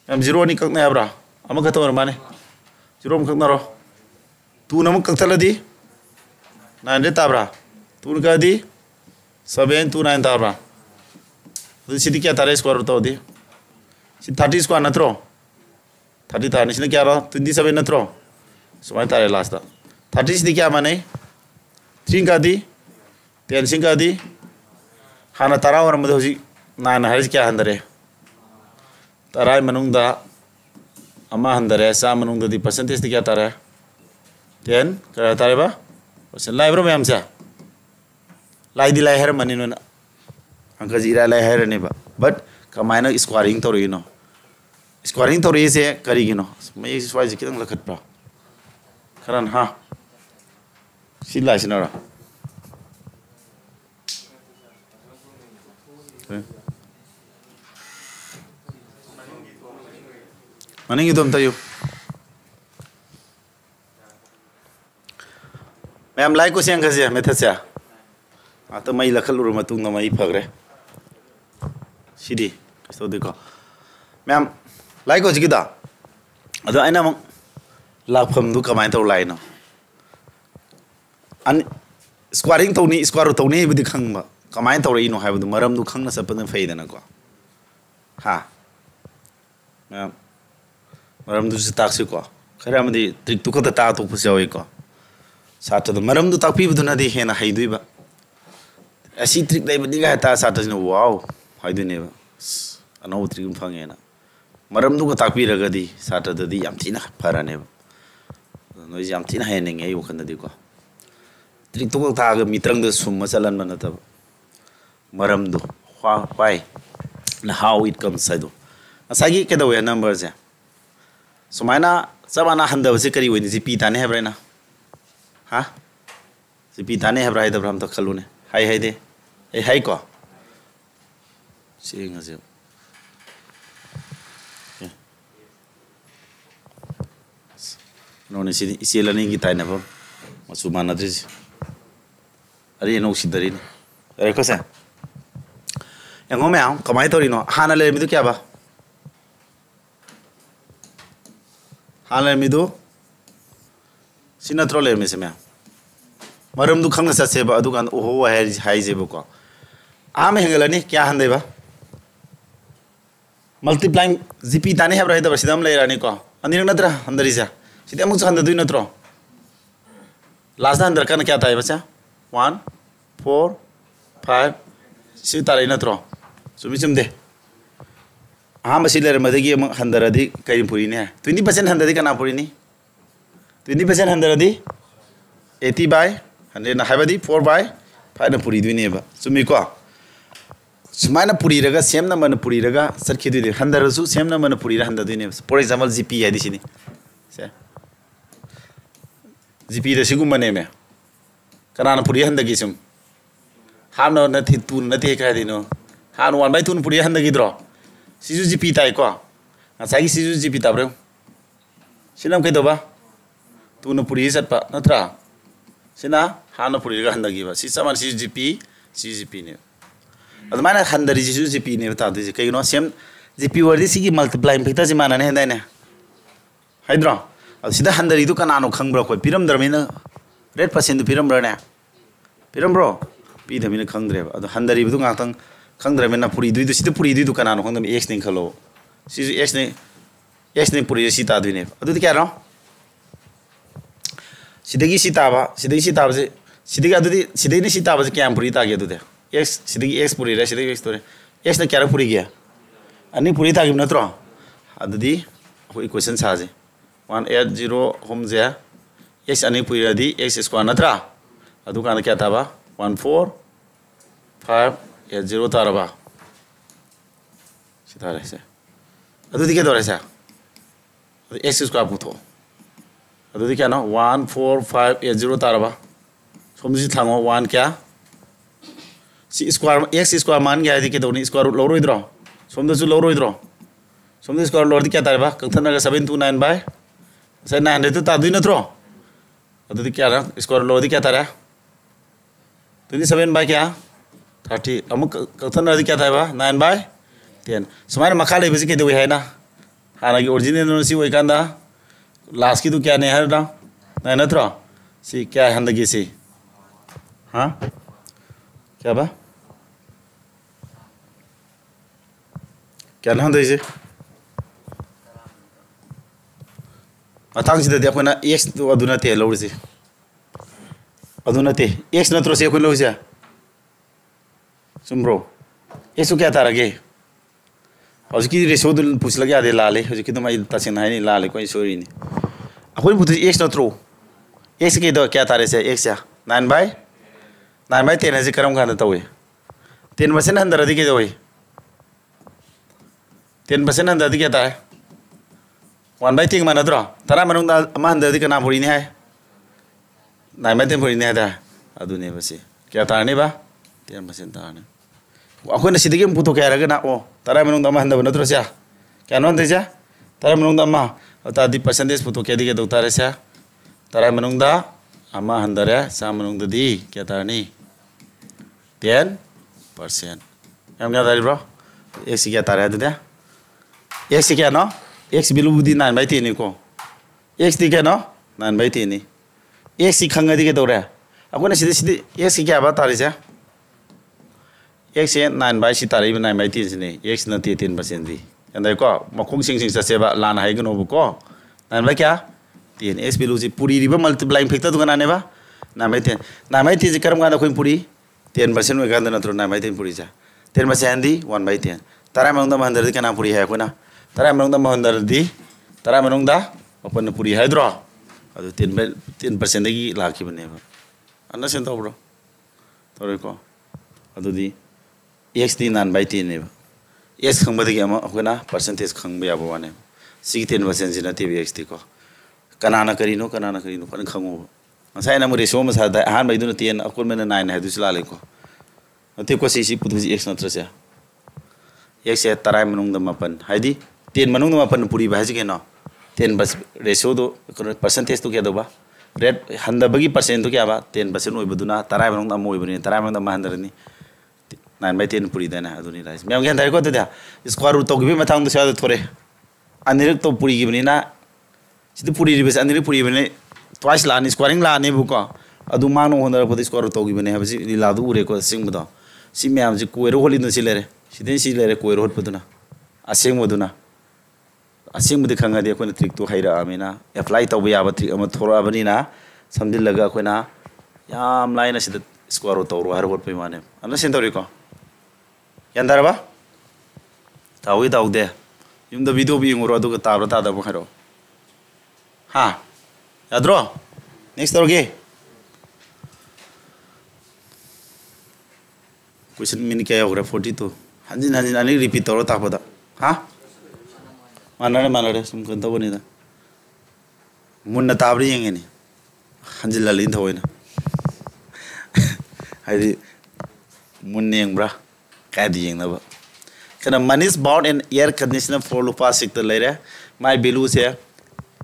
ma'am 0 नि ककने आब्रा अम कतो माने 0 म ककना रो 2 नम ककतलदी 9 ताब्रा 2 का दी 729 ताब्रा अदु सिदि क्या तारे स्क्वायर रूट तोदी सि 30 स्क्वायर नत्रो 30 ताने सिने क्या रो 27 नत्रो समय तारे लास्ट 30 सिदि क्या माने 3 का दी 10 सिंगादी हाना तारा वरम दो जी 9 हाइज क्या हंदरे तारा मनुंगदा अमा हंदरे सा मनुंगदी परसेंटेज क्या तारा 10 क्या तारे बा परसेंट लाइब्रो में हमसे लाई दी लाई हर मनी नो अंक जीरा लाई हर ने बा बट कमायना स्क्वायरिंग तो रही नो स्क्वायरिंग तो रही से करेगी नो मैं इस वाइज कितना लखत पा कारण हाँ सिला सिनारा मनी की तुम तायु मैं हम लाइक को सेंग कसिया मेथड से तो मई लखल उर मतुंग न मई फगरे सिदी तो देखो मैं हम लाइक को जिगिदा अदो आइना मं लाफम दु कमाय तो लाइन अन स्क्वायरिंग तो नी बिदि खंगबा कमाय तो रही नो हाइबदु मरम दु खंगना सपन फैदना को हा मैं मरम दु ताक्सि को खरा मदि ट्रिक तु खत ता तो पुसयावे को साथ तो मरम दु ताकपी बदुना दि हेना हाइदुइबा ऐसी ट्रिक नहीं बनी गया था साथ में वाव हाइदु ने अनौ ट्रिक फंगेना मरम दु को ताकपी रगदी साथ ददी याम थिना फराने नोइ याम थिना हेनेंगे यो खंददी को ट्रिक तो था मित्रंग द सुम मसलन मन तब मरम दु व्हाई हाउ इट कम्स साइदो असागी के दो नंबर से सुमाइना सबना हंदब से करी वनि जीपी ताने हेब्रेना हा जीपी ताने हेब्रा हेदब हम तो खलुने हाय हाय दे ए हाय को सिंग असे नोने सी इसे लर्निंग की ताइना बम मसु मानद्रिस अरे नो सिदरिन अरे कोसे यंगो में आऊं कमाई तोरिनो हाना ले मिदु क्या बा हाना ले मिदु सिनत्रो ले मिसे में मरम दु खंग ससे बा दुकान ओहो हाय जेबो को आम हेंगलनी क्या हंदे बा मल्टीप्लाइंग जीपी ताने हेब्रा हेदब सिदम लेरानी को अनिरंग नत्रा हंदरिसा सिदम मुछ हंददुइ नत्रो लास्ट हंदर कन क्या ताय बचा 1 4 5 सि तारे नत्रो सुमि सुमदे हां मसि लेर मदगी हंदरदी कई पुरीने 20% हंददी कना पुरीनी 20% हंदरदी 80 बाय 100 ना हाइबदी 4 बाय 5 ना पुरी दुइने बा सुमि को सुमाइना पुरी रगा सेम ना मन पुरी रगा सरखि दुइ हंदरसु सेम ना मन पुरी हंद दुइने फॉर एग्जांपल जीपी है दिसिनी से जीपी द सिगुमने में कनाना पुरी हंदगी सुम हानो नथि तु नथि का दिनो हानो 1 बाय 2 पुरी हंदगी द्रो सिजु जीपी ताइ को सागी सिजु जीपी ताब्रे सिनम के दोबा तु न पुरी सतपा नत्रा सिना हानो पुरी रगा हंदगी बा सि समान सिजु जीपी ने अदमाना हंदरी सिजु जीपी ने बता दि कइनो सेम जीपी वर्दी सिगी मल्टीप्लाई फैक्टर जि मानने हेदाइने हाइद्रो सिदा हंदरी दु कनानो खंब्रो को पिरम दरमिना 100% दु पिरम ब्रने पिरम ब्रो पी दमिना खंद्रे अद हंदरी दु गातंग खंद्रमिना पुरी दुइ दु सिदा पुरी दुइ दु कनानो खंदम x ने खलो सिजु x ने पुरी सि ता दुइने अदु क्या रो सिदगी सिताबा से सिदगी अदुदी सिदगी सिताबा से क्या पुरी तागे अदुदे x सिदगी x पुरी रे सिदगी x तोरे x ने क्या पुरी गया अनि पुरी तागे नत्रो अदुदी होई क्वेश्चन साजे 180 होम जे x अनि पुरी दी x स्क्वायर नत्रा अदु कान क्या ताबा 14580 तारबा सितारे से अदुदी के दोरे से x स्क्वायर पुथो अदुदी क्या नो 14580 तारबा सोमजी थांगो 1 क्या सी स्क्वायर x स्क्वायर मान गया है के दोनी स्क्वायर रूट लौरोइद्रो सोमदसु लौरोइद्रो सोमदि स्क्वायर लौरदी क्या तारबा कंथनगा 729 बाय से 900 तो तादुइ नत्रो अदुदी क्या रा स्क्वायर लौरदी क्या तारा 27 बाय क्या 30 अमुक कंथनगा क्या तारबा 9 बाय 10 सुमाइना मखा लेबसि के दोइ है ना हाना की ओरिजिनल नो सी ओइकांदा लास्ट की तो क्या ने हर ना नहीं नत्रो सी क्या हंदगी सी हाँ क्या बा क्या ना हंदगी सी अथांग सिदा दे अखोना x तो अदुना ते लौरसी अदुना ते x नत्रो से अखोन लौरसी चुम्ब्रो एक्स क्या तारगे हजिकी रेसो पुछल यादे लाले हजिकी तसें है लाले कोई सोरीनी अखोई पुथु एक्स नत्रो एक्स के क्या तारे से एक्स 9 बाय 10 है करम खान तवे 10% हंदरदी के 10% हंदरदी क्या तारे 1 बाय 10 मानद्रो तरा मनुंग हंदरदी कना पुरीनी है 9 बाय 10 पुरीनी है अदुने बसे क्या तारने बा 10% तारने अखोना सिदगी पुथो क्या रगना ओ तरा मनुंग हंदब नत्रो से क्या नो हंदे तरा मनुंग तादी परसेंटेज पुथो क्या दी के दो तारे से तरा मनुंग हंदरे सा मनुंग दी क्या तारनी 10% हम क्या तारी ब्रो एक्स क्या तारे अदुदे एक्स क्या नो एक्स बिलु बुदी 9 बाय 10 को एक्स दी क्या नो 9 बाय 10 एक्स खंगदी के दौरे अखोना सिदे एक्स क्या बा तारी से एक्स 9 बाय सी तारी 9 बाय 10 ने एक्स नते 10% दी अंदर को मखोंग सिंग चसेबा लाना हाइगनो को 9 बाय क्या 10 एक्स बिलु जी पूरी रिबा मल्टीप्लाइंग फैक्टर दुकाना ने बा 9 बाय 10 9 बाय 10 करम गाना कोई पूरी 10% में गाना नत्रो 9 बाय 10 पूरी जा 10% दी 1 बाय 10 तारा मंगदा महंदर दी कना पूरी है कोना तारा मंगदा महंदर दी तारा मंगदा अपन पूरी है द्रो अदु 10% दी लाखी बने बा अन्ना सेन तो ब्रो तोरे को अदु दी एक्स दी 9 बाय 10 ने एक्स खंबदी अमा अखोना परसेंटेज खंब याबो वाने सी 10% जिना टी एक्स दी को कनाना करिनो फन खंगो मसाय ना रेसो मसा हान बाइदु 10 अकुल में 9 है दुस लाले को अते को सी पुथु एक्स नत्र से एक्स है तराय मनुंग मपन हाइदी 10 मनुंग मपन पूरी भाजी के नो 10 बस रेसो दो परसेंटेज तो क्या दोबा रेट हंदबगी परसेंट तो क्या बा 10% ओइबदुना तराय मनुंग मोइबनी तराय मनुंग महंदरनी 9 बाय 10 पूरी देना अदुनी राइस मैं क्या को दे स्क्वायर रूट तो गिबी मथांग दो थोरे अनिरक तो पूरी गिबनीना सिद पूरी रिबस अनिरक पूरी बने ट्वाइस लानी स्क्वायरिंग लाने बुको अदु मानो होनर पदि स्क्वायर तो गिबने हबसी लीला दु उरे को सिंगबदो सि मैम जी कोइरो होलिनो सिलेरे सिदे सिलेरे कोइरो होटपदुना असेंगमदुना असेंगबदि खंगादि अखोना ट्रिक तो हाइरा आमेना अप्लाई तौब याबा ट्रिक अमा थोराबनिना समदिलगा अखोना याम लाइना सिद स्क्वायर तो रो हर होट पे माने अन सेंटोरी को यंदरबा तावी ताउदे युमदा वीडियो भी ngoro अदुगा ताब्रा तादबो खरो हाँ याद्रो नेक्स्ट तौरगे क्वेश्चन मिनट क्या होगा 42 हंजिन हंजिन अनेक रिपीट तौर तापदा हाँ मानरे सुम कंतबो ने मुन्ना ताब्री येंगेनी हंजिन लालिन थोयना हाइदि मुन्ने येंब्रा कादि येंगनबा kana money is bought in air conditioner for lupa sikta leire my bill se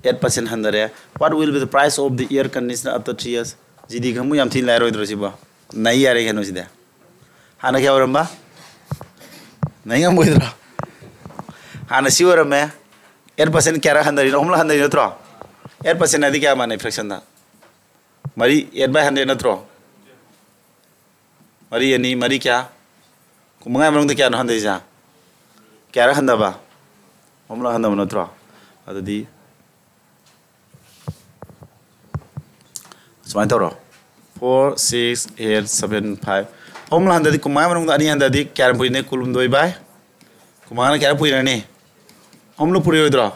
8% handare what will be the price of the air conditioner after 3 years jidi gamu yam thin lairo idro siba nai yare keno sida hana kya oramba nai ngam idro hana si orame 8% kya ra handari no homla handari natro 8% adi kya mane fraction da mari 8 by 100 natro mari yani mari kya kumangai manung de kya no handai ja क्या रहा हंदा बा हमला हंदा मनत्रो अदि समाय तोरो 4 6 8 7 5 हमला हंदा दि कुमाय मनंग अनि हंदा दि क्या पुइने कुलुम दोय बाय कुमाना क्या पुइरानी हमलो पुरि होइद्रो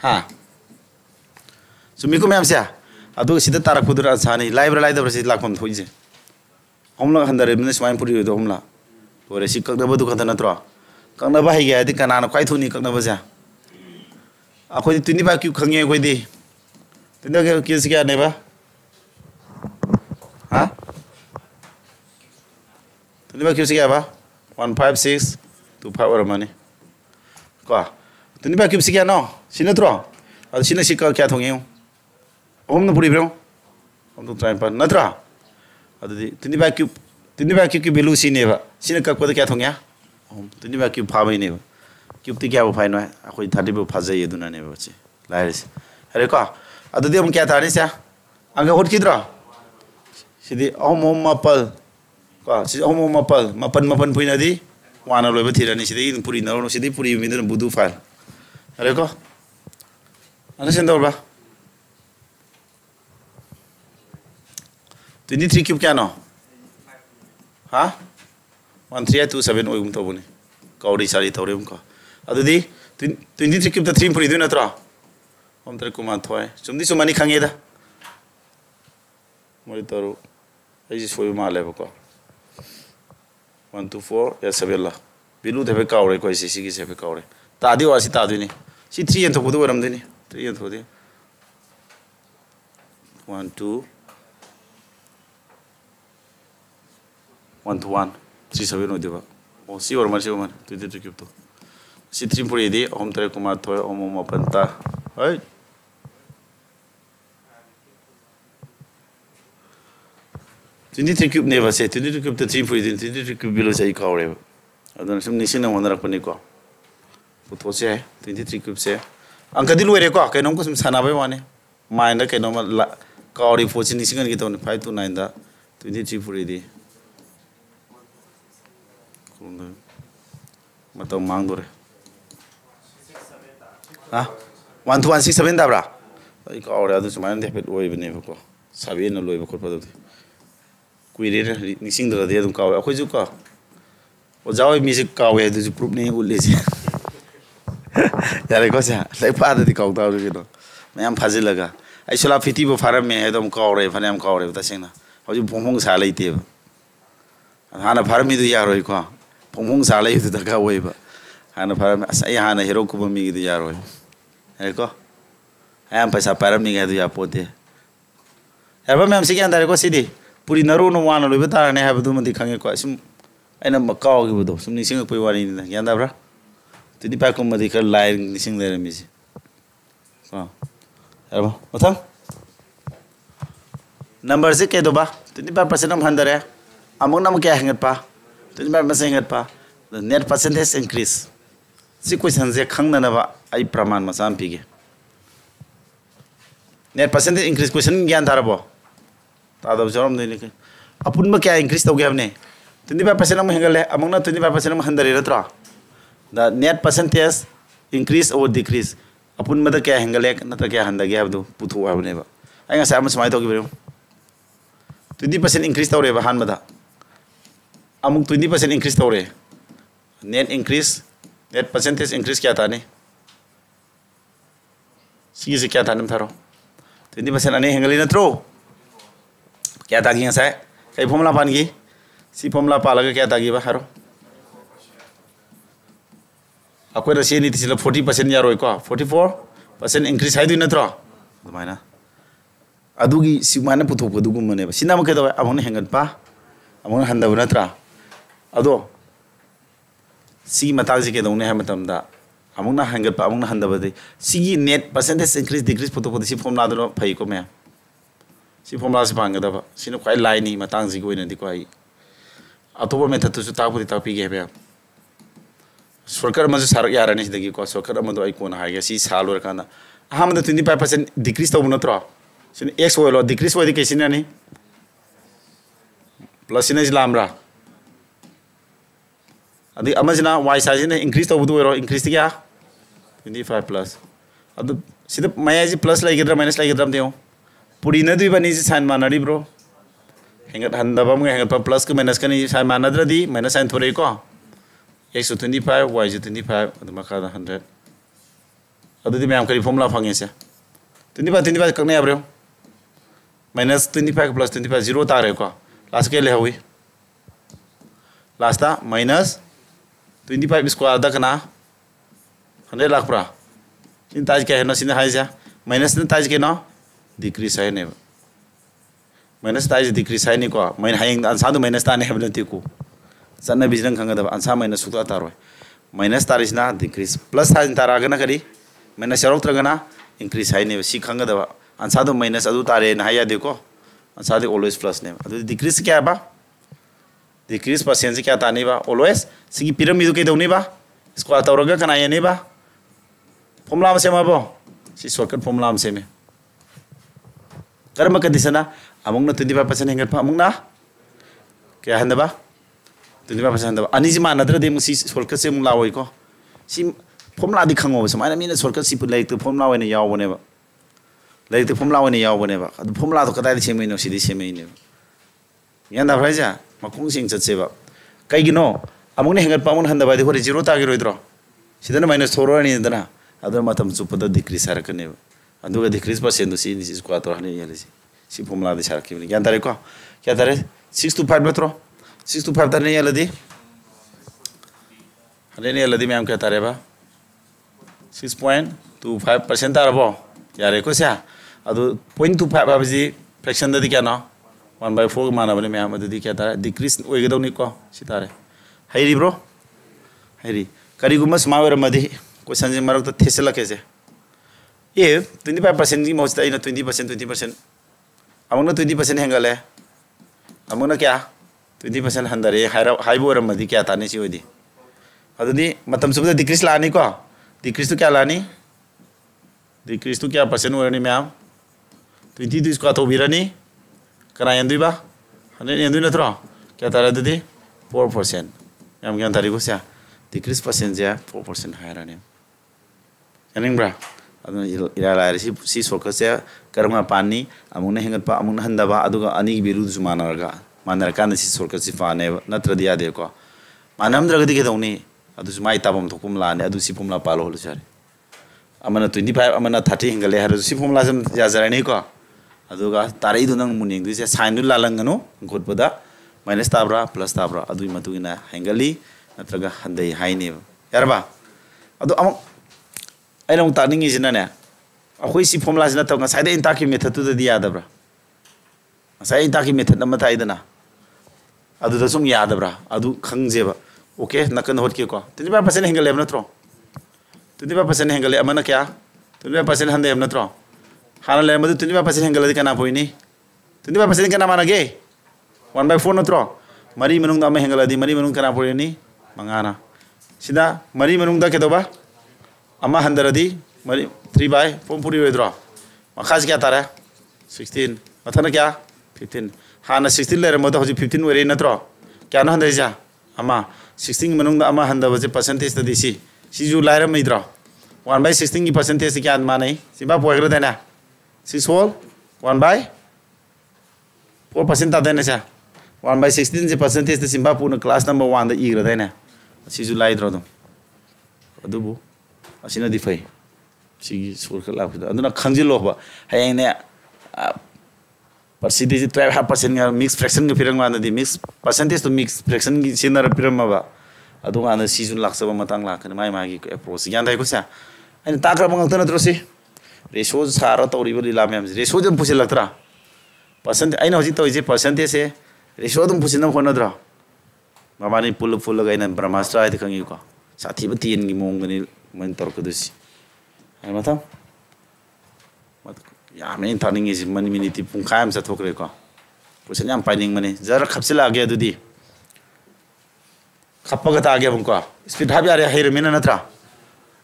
हा सुमिको मैम से अदु सिदा तारक पुदरा सानी लाइब्रा लाइदब्रा सि लाखम थोइजे हमला हंदरे बिने स्वाइन पुरी दो हमला तोरे सि ककनबो दु खंता नत्रो ककनबो हाइ गया दि कनाना खाइ थुनी ककनबो जा अखोइ 25 क्यू खंगे अखोइ दि 25 क्यू क्या नेबा हां 25 क्यू क्या बा 15625 और माने को 25 क्यू क्या नो सि नत्रो अ सिना सि क्या थोंगे हम न पुरी ब्रो हम तो ट्राई पर नत्रो अदि 25 क्यूब की वैल्यू सिनेबा सिने ककपद क्या थोंगे 25 क्यूब फाबैनेबा क्यूब ति क्या फाइनो है अखोइ 30 बो फाजै दुना ने बचे लाइस अरे को अदि हम क्या थानि से अंग होट किद्रो सिदि ओम मपल को सि ओम मपल मपन फुइनादि वाना लोइबा थिरानि सिदि पुरी नरो सिदि पुरी मिदन बुदु फाइल अरे को अन सेंदरबा 23 क्यूब क्या नो हाँ 1327 ओइगुम तबुनी काउरी सारी तौरे उनका अदुदी 23 क्यूब ता 3 पुरी दु नत्रा हम तरे कुमान थोय सुमदी सुमनी खंगेदा मोरी तरो ऐसी सोय माले बको 124 या 7 ला बिलु देबे काउरे कोई सी सेबे काउरे तादी वासी तादुनी सी 3 एन थोकुदु वरम देनी 3 N थोदे 1 2 1 to 1 3 7 no deba o si or marse man 23 cube to si 3 puri di om tare kuma thoy om apanta ai 23 cube ne ba se 23 cube to 3 puri di 23 cube bilo sai ka ore adon sum ni sina wona rakpani ko puto se 23 cube se angka di luere ko kai nom ko sum sana bai wane mind da kai nom ka ore fo ni singan ki to 5 to 9 da 23 puri di मतलब मांग दो रे हाँ 1 to 1 6 7 दाबरा एक और याद सुमायन दे पे लोई बने बको साबे न लोई बको पदो कुइरे निसिंग दर दे दुम काव अखोय जु का ओ जाव म्यूजिक काव है दु प्रूफ नहीं उले से यारे को सा लाइक फादर दी काव दाव रे नो मैम फाजि लगा आई सोला फिटी बो फारम में एकदम काव रे फनेम काव रे तसेना हजु भोंभोंग सा लेते हाना फारम मी दु यारोय को phong sa lai tu ka wei ba hana phara sai hana hero ku mi gi ya roi hai ko am paisa param ni ga du ya pote aba mem si gan dar ko sidi puri naru no wana lo beta ne ha bu mandi khange ko sum aina makao gi bu do sum ni sing ko wani ni gan da bra tu di pa ko madi ka lai ni sing le mi si ko aba othang number se ke do ba 25% am handare among nam ke hangat pa 25% pa the net percentage increase si question je khangna na ba ai praman ma sam pige net percentage increase question gyan darabo ta da jorom de ni apun ma kya increase to ge hamne 25% am hengale among na 25% am handare ratra the net percentage increase or decrease apun ma da kya hengale na ta kya handa ge habdu puthu habne ba ai nga sa ma samai to ge bero 20% increase to re ba han ma da amuk 20% increase to re net increase net percentage increase क्या था ने सी से क्या था नम थारो 20% अने हेंगली न throw क्या था कि ऐसा है कई फॉर्मूला पान की सी फॉर्मूला पा लगा क्या था कि बा हारो अकोय रसी नीति सिला 40% या रोय को 44% increase है दु न थ्रो दमाइना अदुगी सिमाने पुथोक दुगु मने सिना मके दवा अमोन हेंगन पा अमोन हंदब नत्रा अदो सी मताग से के दौने है मतम दा अमुना हंगत पा अमुना हंदब दे सी नेट परसेंटेज इंक्रीज डिक्रीज फोटो को सी फॉर्मूला दो फई को मैं सी फॉर्मूला से पांग दबा सिनो क्वाइ लाइनी मतांग जी कोइ नदि क्वाइ अतोबो मेथड तो तापुदि तापी गे बे सरकार मज सार यारने दगी को सरकार मदो आई कोन हागे सी साल वर काना हम 25% डिक्रीज तो नत्रो सिन एक्स ओलो डिक्रीज ओदि केसिना नि प्लस सिने लामरा अभी अमजना y साइज ने इंक्रीज तो बुदो इंक्रीज क्या 25 प्लस अब सीधा मैं जी प्लस लाइक माइनस लाइक देव पुरी न दुई बनी साइन मानरी ब्रो हेंगत हंदबम हेंगत प्लस के माइनस के साइन मानद्रदी माइनस साइन थोरै को x 25 y 25 अदु मखा 100 अदुदी मैम करी फॉर्मूला फंगे से 25 कने आब्रो माइनस 25 प्लस 25 0 तारे को लास्ट के ले हुई लास्ट माइनस 25 स्क्वायर दा कना 100 लाख प्रा इन ताज के है न सिने हाइजा माइनस न ताज के न डिक्रीज है ने माइनस ताज डिक्रीज है नि को माइन हाइंग आंसा दु माइनस ता ने हेबन ति को सन्न बिजन खंगा दा आंसा माइनस सुता तारो माइनस तारिस ना डिक्रीज प्लस था तारा गना करी माइनस यरोक त्रगना इंक्रीज है ने सी खंगा दा आंसा दु माइनस अदु तारे न हाया देखो आंसा दे ऑलवेज प्लस ने अदु डिक्रीज क्या बा डिक्रीज परसेंट क्या तानी बा ऑलवेज सिगी पिरामिड के दौनी बा स्क्वायर तौरगा कना यानी बा फॉर्मूला से माबो सी शॉर्टकट फॉर्मूला से में कर्म कंडीशन अमुंगना 25% हेंगत पा अमुंगना क्या हंदबा 25% हंदबा अनी जी मानद्र दे मुसी शॉर्टकट से मुला होई को सी फॉर्मूला दि खंगो समाना मीना शॉर्टकट सी लाइक तो फॉर्मूला होने याव बने बा लाइक तो फॉर्मूला होने याव बने बा फॉर्मूला तो कदाय से में नो सी से में ने yan da praja makung sing chatseba kaigino amune hengat pamun handa badi hori zero ta giroidro sidana minus 4 ani dana adar matam chupada decrease harakane aduga decrease percent do si is quator hani yalisi si formula de sarki yan tare ko kya tare 6 to 5 metro 6 to 5 tare yaladi hane yaladi ma'am kya tare ba 6.25% tarabo yare ko sia adu 0.25 abji fraction da di kya na 1/4 mana bane ma'am adu di kya tare decrease oigado ni ko si tare hairi bro hairi kari gumas mawera madi question je marak to thesela kese ye 25% ki mosta ina 20% amuna 20% hengale amuna kya 20% handare haibo ramadi kya tane si odi adudi matam subda decrease lani ko decrease to kya lani decrease to kya percent warani ma'am 20 to इसको तो बिरनी करा यंदुई बा हने यंदुई नथरो क्या तारा ददी 4% ma'am क्या तारी को सा decrease percent ja 4% higher ne yaning bra adu ira la si focus ya karma pani amuna hengat pa amuna handa ba aduga ani biru du manar kan si focus si fa ne natra dia de ko manam dra gadi ke doni adu mai tabam thokum la ne adu si pumla palo hol sare amana 25 amana 30 hingale har si pumla sam ja jara ne ko aduga tarai du nang muning du se sign du la langano godpada minus tabra plus tabra adu matugina hengali natraga handai haine yarba adu am ai long ta ningi jina ne akoi si formula jina ta ngasai da inta ki method tu da dia da bra ngasai inta ki method na tai da na adu da sum ya da bra adu khangje ba okay nakan hot ki ko 25% hengale am natro 25% hengale amana kya 25% hande am natro hana le madu 25% hengale di kana poini 25% kana mana ge 1/4 natro mari manung da ma hengale di mari manung kana poini mangana sida mari manung da ke doba ama handaradi mari 3/4 puri wedro makhas kya tara 16 mathana kya 15 hana 16 le ramada hoji 15 were natro kya na handai ja ama 16 manung da ama handa baje percentage da disi si ju laira maidro 1/16 ki percentage kya manai siba poigra dena 6 whole 1/4% ta dena cha 1/16 je percentage da simba puna class number 1 da igra dena si ju laidro do adubu asina di fai si sur kala aduna khangjilo ba hayeng ne percentage 12% ga mix fraction ga pirang wana di mix percentage to mix fraction gi sinar piram ba adunga na si jun laksa ba matang la kan mai ma gi approach yan dai ko sa ani ta kra bang tana trosi ratio sara to ri bali la mem ratio jam pusil laktra percent aina hoji to je percentage se ratio dum pusil na khona dra mamani pul ga ina brahmastra ai kangi ko sathi ba tin gi mong ni man tor ko dusi ai matam mat ya men turning is mani minute pung khaim sa thokre ko pusil yam pining mani jara khapsila age dudi khappa ta age bung ko speed have ya here mina natra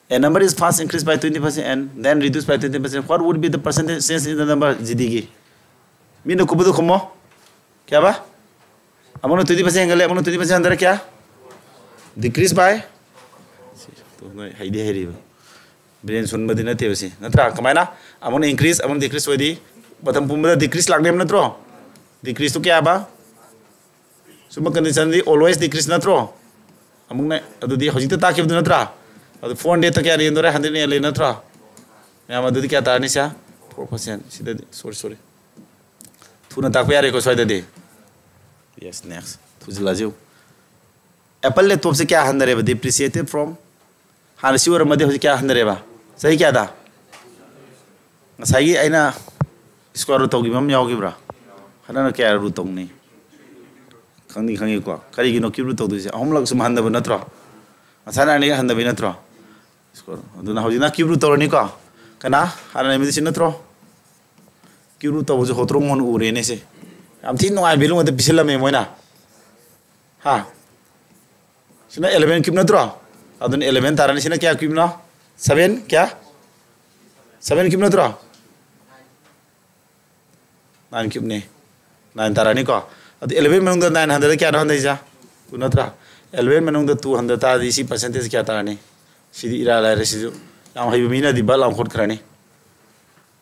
a number is fast increased by 20% and then reduced by 20%. What would be the percentage change in the number jidigi mina kubudu khomo kya ba amano 20% ngale amano 20% andar kya decrease by तो नहीं हाइडे हेरी brain सुन बदी न थे उसे नत्रा कमायना अमन increase अमन decrease वदी बतम पुमदा decrease लागने में नत्रो decrease तो क्या बा सुम कंडीशन दी ऑलवेज डिक्रीज नत्रो अमन ने अदुदी हजित ताके बद नत्रा अदु 400 तक क्या रेंज रे 100 ने ले नत्रा मैं अदुदी क्या तारनी सा 4% सीधा सॉरी थुना ताक यारे को सोइदा दे यस नेक्स्ट तुझला जो एप्पल ले टॉप से क्या हंदरे बा डिप्रिशिएटेड फ्रॉम हाँ सिवर मध्य हो क्या हंदरे बा सही क्या था सही आइना स्क्वायर रूट होगी मम याओगी ब्रा हना ना क्या रूट होंगी खंगी खंगी को करी की नो क्यों रूट होती है हम लोग सुम हंदर बना त्रो असाना नहीं हंदर बिना त्रो स्क्वायर अदुना हो जिना क्यों रूट होनी को कना हना नहीं मिलती चिन्ह त्रो क्यों रूट हो जो होत्रों मन उरे ने से हम तीन नो आए बिलुंग अदे पिछला में मोइना हाँ सिना 11 क्यों न त्रो अदुन 11 तारानी सिना क्या क्यों ना 7 क्या 7 क्यों न त्रो 9 क्यों ने 9 तारानी को अदु 11 में उंदा 900 क्या ना हंदे जा तू न त्रा 11 में उंदा 200 ता दिसी परसेंटेज क्या तारानी सिदी इरा ला रे सिजु याम हाइब मीना दी बाल खोट खरानी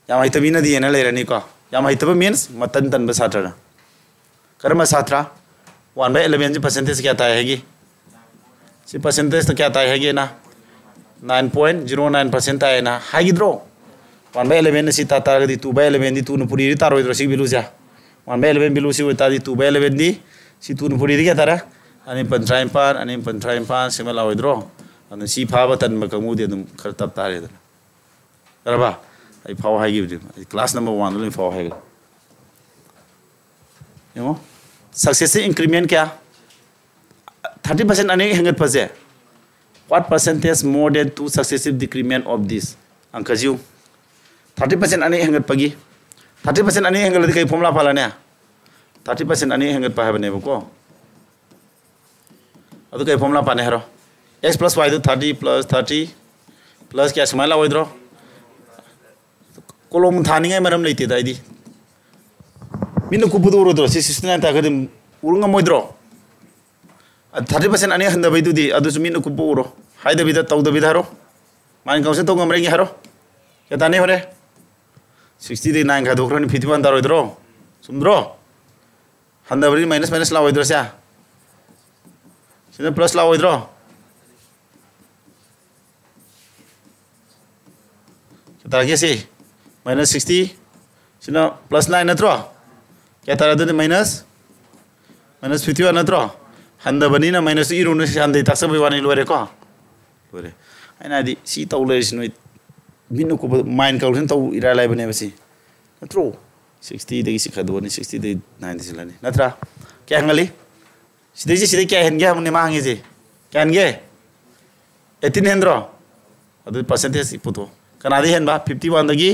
याम हाइब मीना दी एना ले रनी को याम हाइब मींस मतन तन बसाटर कर्म सात्रा 1/11 से परसेंटेज क्या ताए हैगी सी परसेंटेज तो क्या ताए हैगी ना 9.09% ताए ना हाइड्रो 1/11 सी ताता गदी 2/11 दी 2 पुरी तारोइद्रो सी बिलु जा 1/11 बिलु सी होता दी 2/11 दी सी 2 पुरी क्या तारा अनि पंट्राइम पान सिमला होइद्रो अनि सी फाबा तन मकमु दे दम खर तब तारे दना करबा आई फाव हाइगी क्लास नंबर 1 लो फाव हाइगी यू सक्सेसिव इंक्रीमेंट क्या 30% अने हेंगत फसे what percentage more than 2 successive decrement of this angkajiu 30% अने हेंगत पगी 30% अने हेंगत लदि कई फॉर्मूला फालाने 30% अने हेंगत पा हबने बको अदु कई फॉर्मूला पाने हरो x plus y 30 plus 30 plus क्या समाला होइद्रो कोलम थानिङै मरम लेते दाइदि मिनु कुपुदु रोद्रो 69 तागदि उरुंगा मोइद्रो 30% अने हंदबैदुदि अदुसु मिनु कुपुरो हाइदबिदा तौदबिदा हरो मान काउसे तो गमरेंगे हरो क्या ताने हरे 60 दे 9 खादोख्रनि 51 तारोइद्रो सुमद्रो हंदबरि माइनस माइनस लावइद्रो स्या सिना प्लस लावइद्रो तारगेसी माइनस 60 सिना प्लस 9 नत्रो क्या तारदे माइनस 51 नत्रो हंदबनी ना माइनस इरुन हंदे तासबे वानी लोरे को लोरे आइना दि सी तौलेस नो बिनु को माइन काउसन तौ इरा लाइबने बसी नत्रो 60 दे सी खदोनी 60 दे 90 सिलानी नत्रा क्या हंगली सिदे क्या हेनगे हमने मांगे जे क्या हेनगे 18 हेंद्रो अदु परसेंटेज पुतो कनादी हेनबा 51 दगी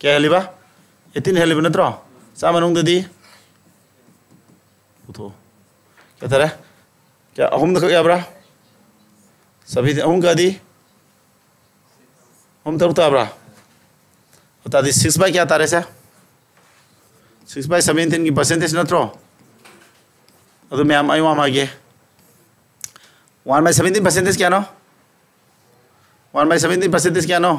क्या हेलिबा 18 हेलिबा नत्रो सामनुंग ददी पुतो क्या तरे क्या अहम दख याब्रा सभी अहम का दी हम तरुक ताब्रा बता दी 6 बाय क्या तारे से 6/17 की परसेंटेज नत्रो अदु मैम आयो आगे 1/17 परसेंटेज क्या नो 1/17 परसेंटेज क्या नो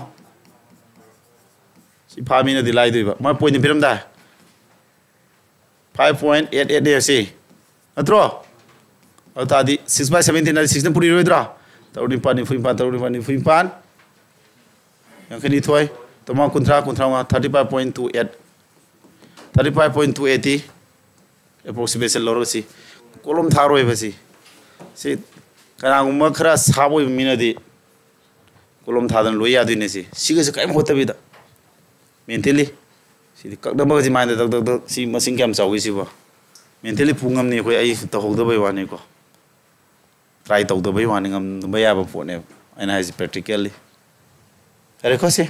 सी फामी ने दिलाई दुइबा मा पॉइंट फिरम दा 5.88 दे सी नत्रो अतादी 6/17 ना 6 ने पुरी रोइद्रा तौडी पानी फुइपान यंखनि थोय तमा कुंत्रा 35.28 35.280 एप्रोक्सीमेशन लौरसी कोलम थारोय बसी से कनागुम खरा साबोय मिनदी कोलम थादन लोय यादिने सी सिगे से कायम होतबिदा मेंटली सी ककदम बजी माइंड दक दक सी मसिंग काम चावि सिबो मेंटली पुंगमनि खोय आई तहोदबय वाने को ट्राई तौदबय वाने ngam bayaba pone aina हाइज प्रैक्टिकली अरे कोसे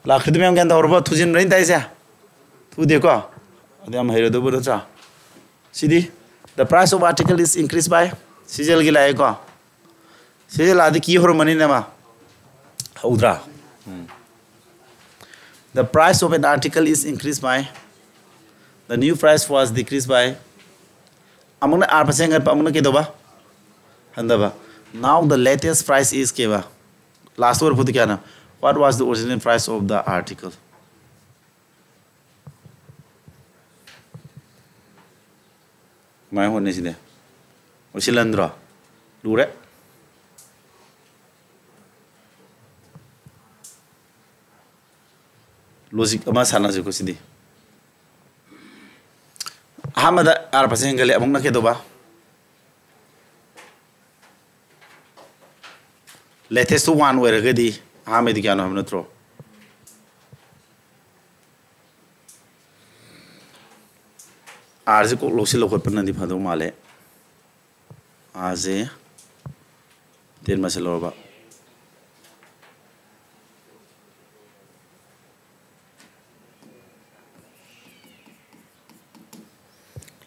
लाखिद में गन दौरबो थुजिन रइन ताइसा थु देखो अदम हेरदबो नचा सिदी the price of article is increase by सीजल गी लाए को सीजल आदि की होर मनी नमा हौद्रा the price of an article is increase by the new price was decrease by अमन 8% अमन के दोबा हंदबा now the latest price is केबा लास्ट वर्ड फुद क्या ना what was the original price of the article मैं होने सिदे ओसिलंद्रो लूरे लॉजिक अमा साना जे को सिदे हमदा 8% गले अमंग नके दोबा लेटेस्ट वन ओइरगदी हामेदि क्या नो हम नत्रो आरजे को लोसी लोखोटपन दी फदो माले आजे तेन मसलोबा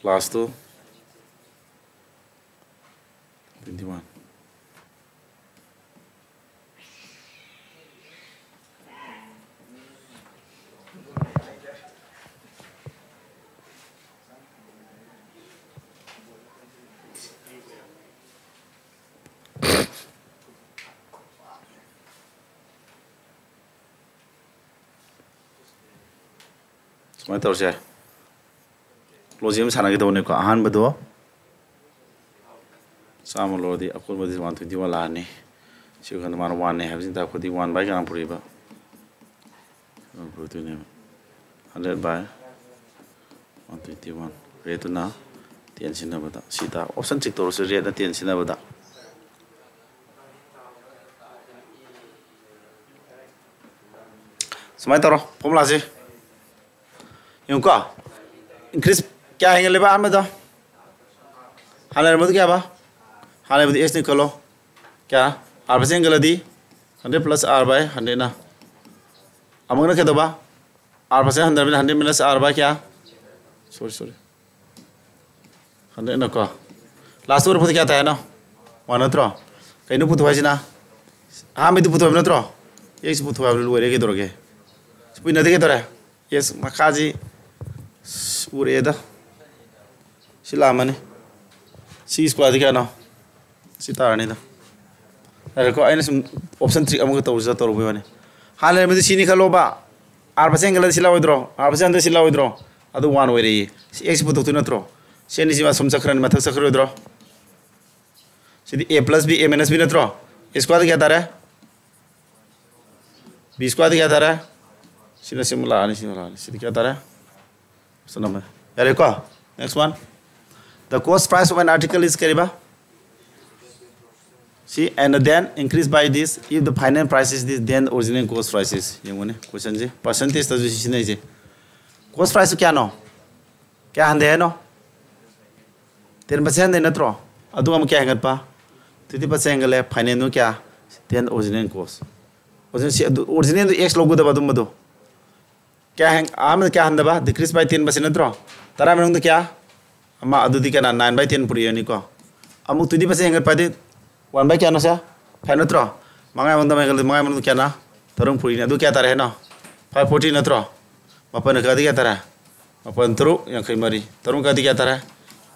क्लास तो 21 Semua tahu saya. क्लोजिंग सानागे दौने को आहान बदो सामो लोदी अकुल बदी 121 लाने सिगन मान 1 ने हबसिन ता खुदी 1 बाय गांग पुरीबा पुरतु ने 100 बाय 121 रेट ना टेंशन ना बता सीता ऑप्शन चेक तौर से रेट ना टेंशन ना बता समय तौर फॉर्मूला से यूं का इंक्रीज क्या है ले बा में तो हाले में क्या बा हाले में एस निकलो क्या आर परसेंट गलती 100 प्लस आर बाय 100 ना अमंग ना क्या दबा आर परसेंट 100 में 100 प्लस आर बाय क्या सॉरी 100 ना को लास्ट वर पुत क्या था ना वन नत्रो कहीं नु पुत हुआ ना हाँ मैं तो पुत हुआ नत्रो एक पुत हुआ लोग रे के दोगे पुई नदी के तोरे यस मकाजी पूरे दा सिला मने सी स्क्वाड क्या ना सितार नहीं दा अरे को आइने ऑप्शन 3 अमुक तो उसे तो रुपये मने हाले में सीनी खलो बा आर परसेंट गलत सिला उधरो आर परसेंट अंदर सिला उधरो अदु वन वे रे एक्स पुतो तो नत्रो सेनी सिवा सम चक्रन मथक चक्र उधरो सिदी a plus b a minus b नत्रो स्क्वाड क्या तारे b स्क्वाड क्या तारे सिला सिमुला सिदी क्या तारे सुनो यार को next one the cost price of an article is करीबा सी and then increase by this if the final price is this then original cost price is ये क्वेश्चन जी परसेंटेज तो जी नहीं जी कॉस्ट प्राइस क्या नो क्या हंदे है नो 10% दे नत्रो अदु हम क्या हंगत पा 30% गले फाइनल नो क्या then original cost original x लोगो दबा दुम दो क्या है आम क्या हंदबा डिक्रीज बाय 10% नत्रो तरा में क्या अमा अदुदी क्या 9 बाय 10 पुरी यानी को अमुक 20% हंगत पादे 1 बाय क्या नो सा फाइन नत्रो मंगा मंदा में मंगा मंदा क्या ना तरंग पुरी अदु क्या तारे है ना 540 नत्रो मपन का क्या तारा मपन तरो यांखै मरी तरंग का क्या तारा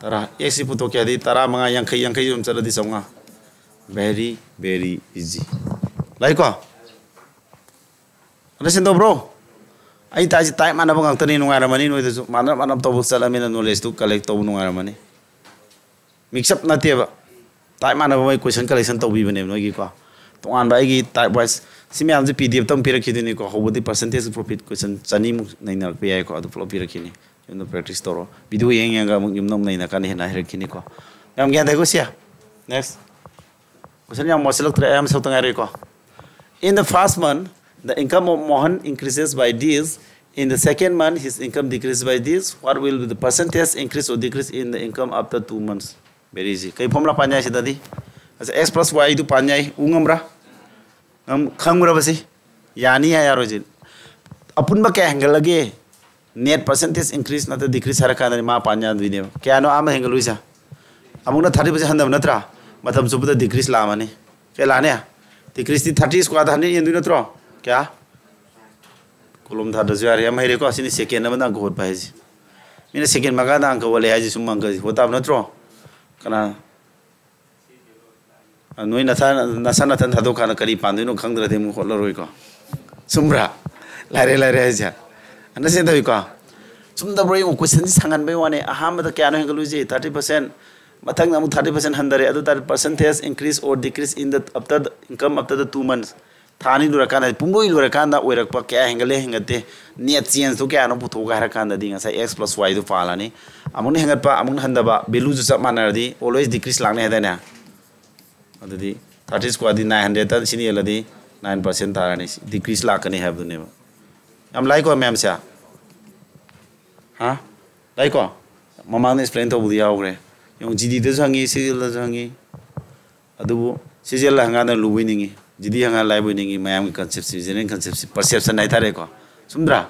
तारा एक सी पुतो क्या दी तारा मंगा यांखै हम चलदी संगा वेरी इजी लाइक को अंडरस्टैंड दो ब्रो आई ताजी टाइम माना बंग तनी नुंगारा मनी नोइदसु माना माना तो चलमिना नॉलेज टू कलेक्ट तो नुंगारा मनी मिक्सअप नतेबा टाइम माना बय क्वेश्चन कलेक्शन तो भी बने नोगी को तोआन बाई की टाइप वाइज सिमेम जे पीडीएफ तम पिरखिदिनी को होबदी परसेंटेज प्रॉफिट क्वेश्चन चनी मु नैना पे आइ को अदु फ्लो पिरखिनी यूनो प्रैक्टिस तोरो वीडियो येंगा मु युमनम नैना काने हेना हेरखिनी को याम ग्यान देखो सिया नेक्स्ट क्वेश्चन याम मसलक त्रे याम सतंगा रे को in the first month the income of Mohan increases by this. In the second month, his income decreases by this. What will be the percentage increase or decrease in the income after 2 months? Very easy. Kay formula panyai si tadi. As x plus y itu panyai ungamra. Khamra basi. Yani ya yaro jin. Apun ba kya angle lagi? Net percentage increase na to decrease haraka na ma panya dine. Kya no am angle luisa. Amung na 30% handam natra. Matam subuda decrease la mane. Kya lane ya? Decrease di 30 squad hani yendu natra. क्या कोलम था दस यार हम हेरे को असिनी second में दांग होत पाए जी मैंने सेकेंड मगा दांग को वाले आज सुम मंग होता अब नत्रो कना नोई नसा नथन था तो खाना करी पांदे नो खंग दरे मु होल रोई को सुमरा लारे जा अन्ना से तभी को सुम द ब्रोई क्वेश्चन सांगन बे वाने अहाम द क्या नो हंगलु जी 30% मथंग नमु 30% हंदरे अदु 30% इंक्रीज और decrease in the after income after the 2 months थानी लुरकान पुंगोई लुरकान ओरक क्या हेंगले हेंगते नेट चेंज तो क्या पुथोगा हरकान एक्स प्लस वाई तो पालानी अमुन हेंगत अमुन हंदबा वैल्यू जो चप मानरदी ऑलवेज डिक्रीज लाने हेदने अदुदी 30 स्क्वाड 900 त सिनी एलदी 9% तारानी डिक्रीज लाकनी हैबदुने हम लाइको मैम से हां लाइको ममांग एक्सप्लेन तो बुदी यावग्रे yung GD da jangi CGL da jangi adu CGL la hanga da luwiningi GD hanga lai buiningi mayam ki concept general concept perception nai thare ko sumdra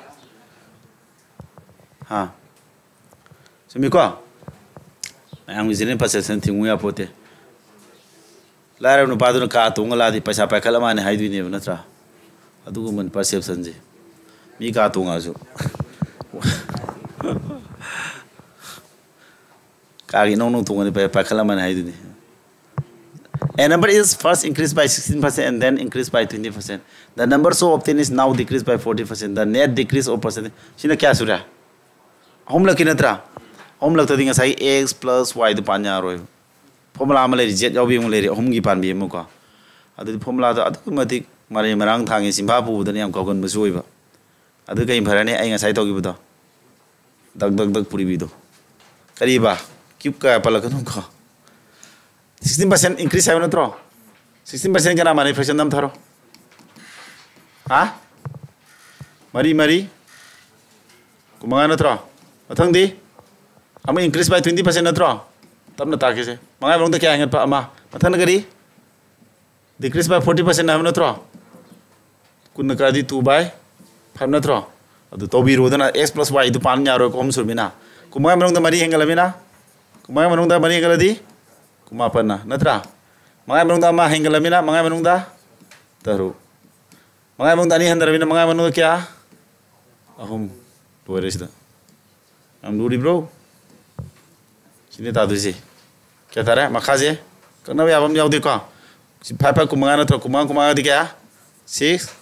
ha sumi ko mayam ki general perception thingu ya pote lara nu padu ka tunga la di paisa pa khala mane haidu ne natra adu ko man perception je mi ka tunga ju Kagi no tunga ni pa khala man haidu ne A number is first increased by 16% and then increased by 20%. The number so obtained is now decreased by 40%. The net decrease of percentage. Sina kya sura? Hum laki natra. ahum lakta dinga sai x plus y du pan yaroi formula ma leri z yawi mu leri ahum gi pan bi mu ko adu formula da adu matik mari marang thangi simba pu da yam kagon musoi ba adu kai bharane ai nga sai to gi bu do dag puri bi do kari ba cube ka pala kan ko 16% increase hai na tro 16% kana mane fraction nam tharo ha mari kumanga na tro mathang di ama increase by 20% na tro tabna ta ke se mangai bang da kya ngat pa ama mathang na kari decrease by 40% na na tro kun ka di 2 by 5 na tro adu to bi ro da x plus y du pan nya ro kom sur mina kumanga bang da mari hengala mina kumanga bang da mari hengala di kuma pa na natra mangai bang da ma hengala mina mangai bang da taru mangai bang da ni handar mina mangai bang da kya ahum loire sida am luri bro sini ta dusi kya tare makhaje kana ya bam yaudi ko 5 kumanga na tro kumanga di kya 6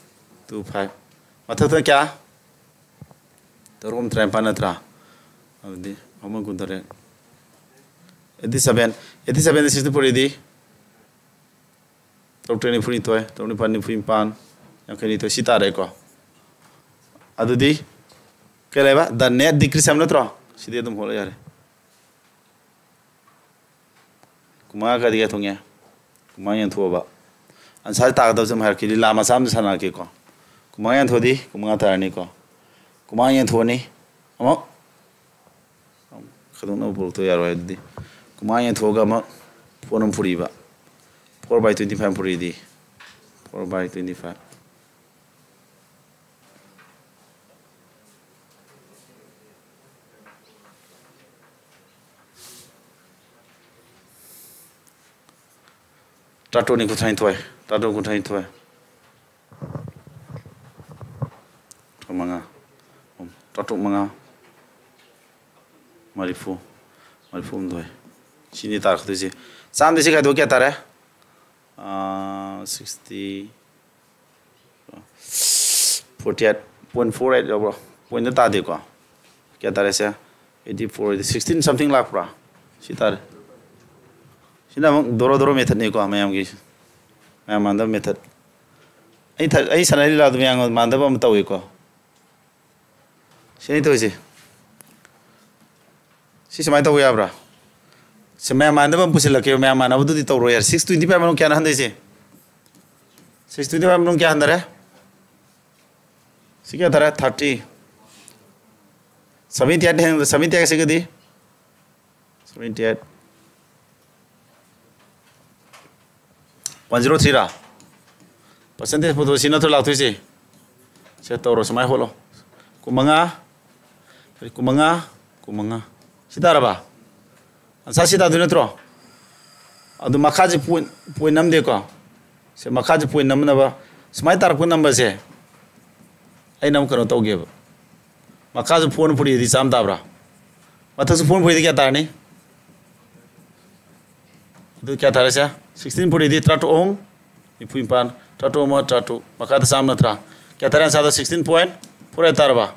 2 5 matha to kya torum trempa na tra adi amon kun tare 87 60 puri di to 20 puri to 20 puri pan yang kini to sita re ko adu di keleba the net decrease am na tro sidhe tum hola yare kuma ka diga thongya kuma yan tho ba ansar ta da jam har ki lama sam sana ke ko kuma yan tho di kuma ta ni ko kuma yan tho ni amo khadong na bol to yar wa di kuma yan tho ga ma ponum puri ba 4 by 25 puri di 4 by 25 tato ni ko thain toy tato ko thain toy manga tato manga marifu ndoy chini tar khte ji sam de ka do kya tar hai 60 48.48 bro point ta de ko kya tar hai 84 16 something lakh pra si tar sina doro method ne ko mayam gi mayam manda method ai sanari la du yang manda bam tawi ko sini to si samai tawi abra se mayam manda bam pusil ke mayam mana budu di tawro yar 625 manu kya na hande se 625 manu kya handare sikya thara 30 78 se gadi 78 103 ra percentage photo sina to lauthui se se tawro samai holo kumanga sidara ba ansa sida du natro adu makhaji point nam de ko se makhaji point nam na ba samai tar point number se ai nam karo tawge ba makhaji phone puri di sam da bra mathasu phone puri di kya tar ni adu kya tar se 16 puri di trato om ipu impan trato ma trato makata samna tra kya taran sada 16 point pura tarba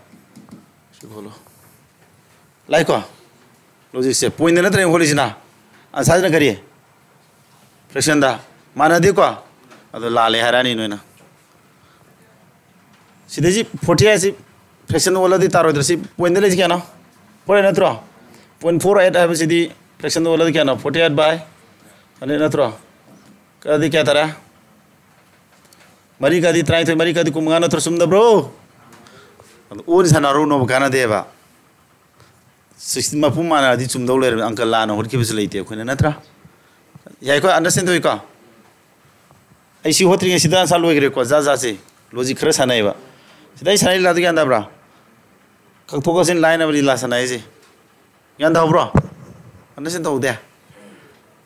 sibolo like ko logic se point na tra holi sina an sajna kariye fraction da mana de ko adu lale harani noina sideji 40 asi fraction wala di taro drasi point le kya na pura na tra 0.48 hai sidi fraction wala di kya na 48 by ane na tra kadi kya tara mari kadi try to mari kadi kumanga na sumda bro on sana ro no kana deba 16 ma pum mana di sumda le uncle la no horki bis leite khone na tra yai ko understand to ka ai si hotri sida sal we gre ko za se logic khra sanai ba sidai sanai la to yanda bra kak focus in line abri la sanai se yanda bro understand to de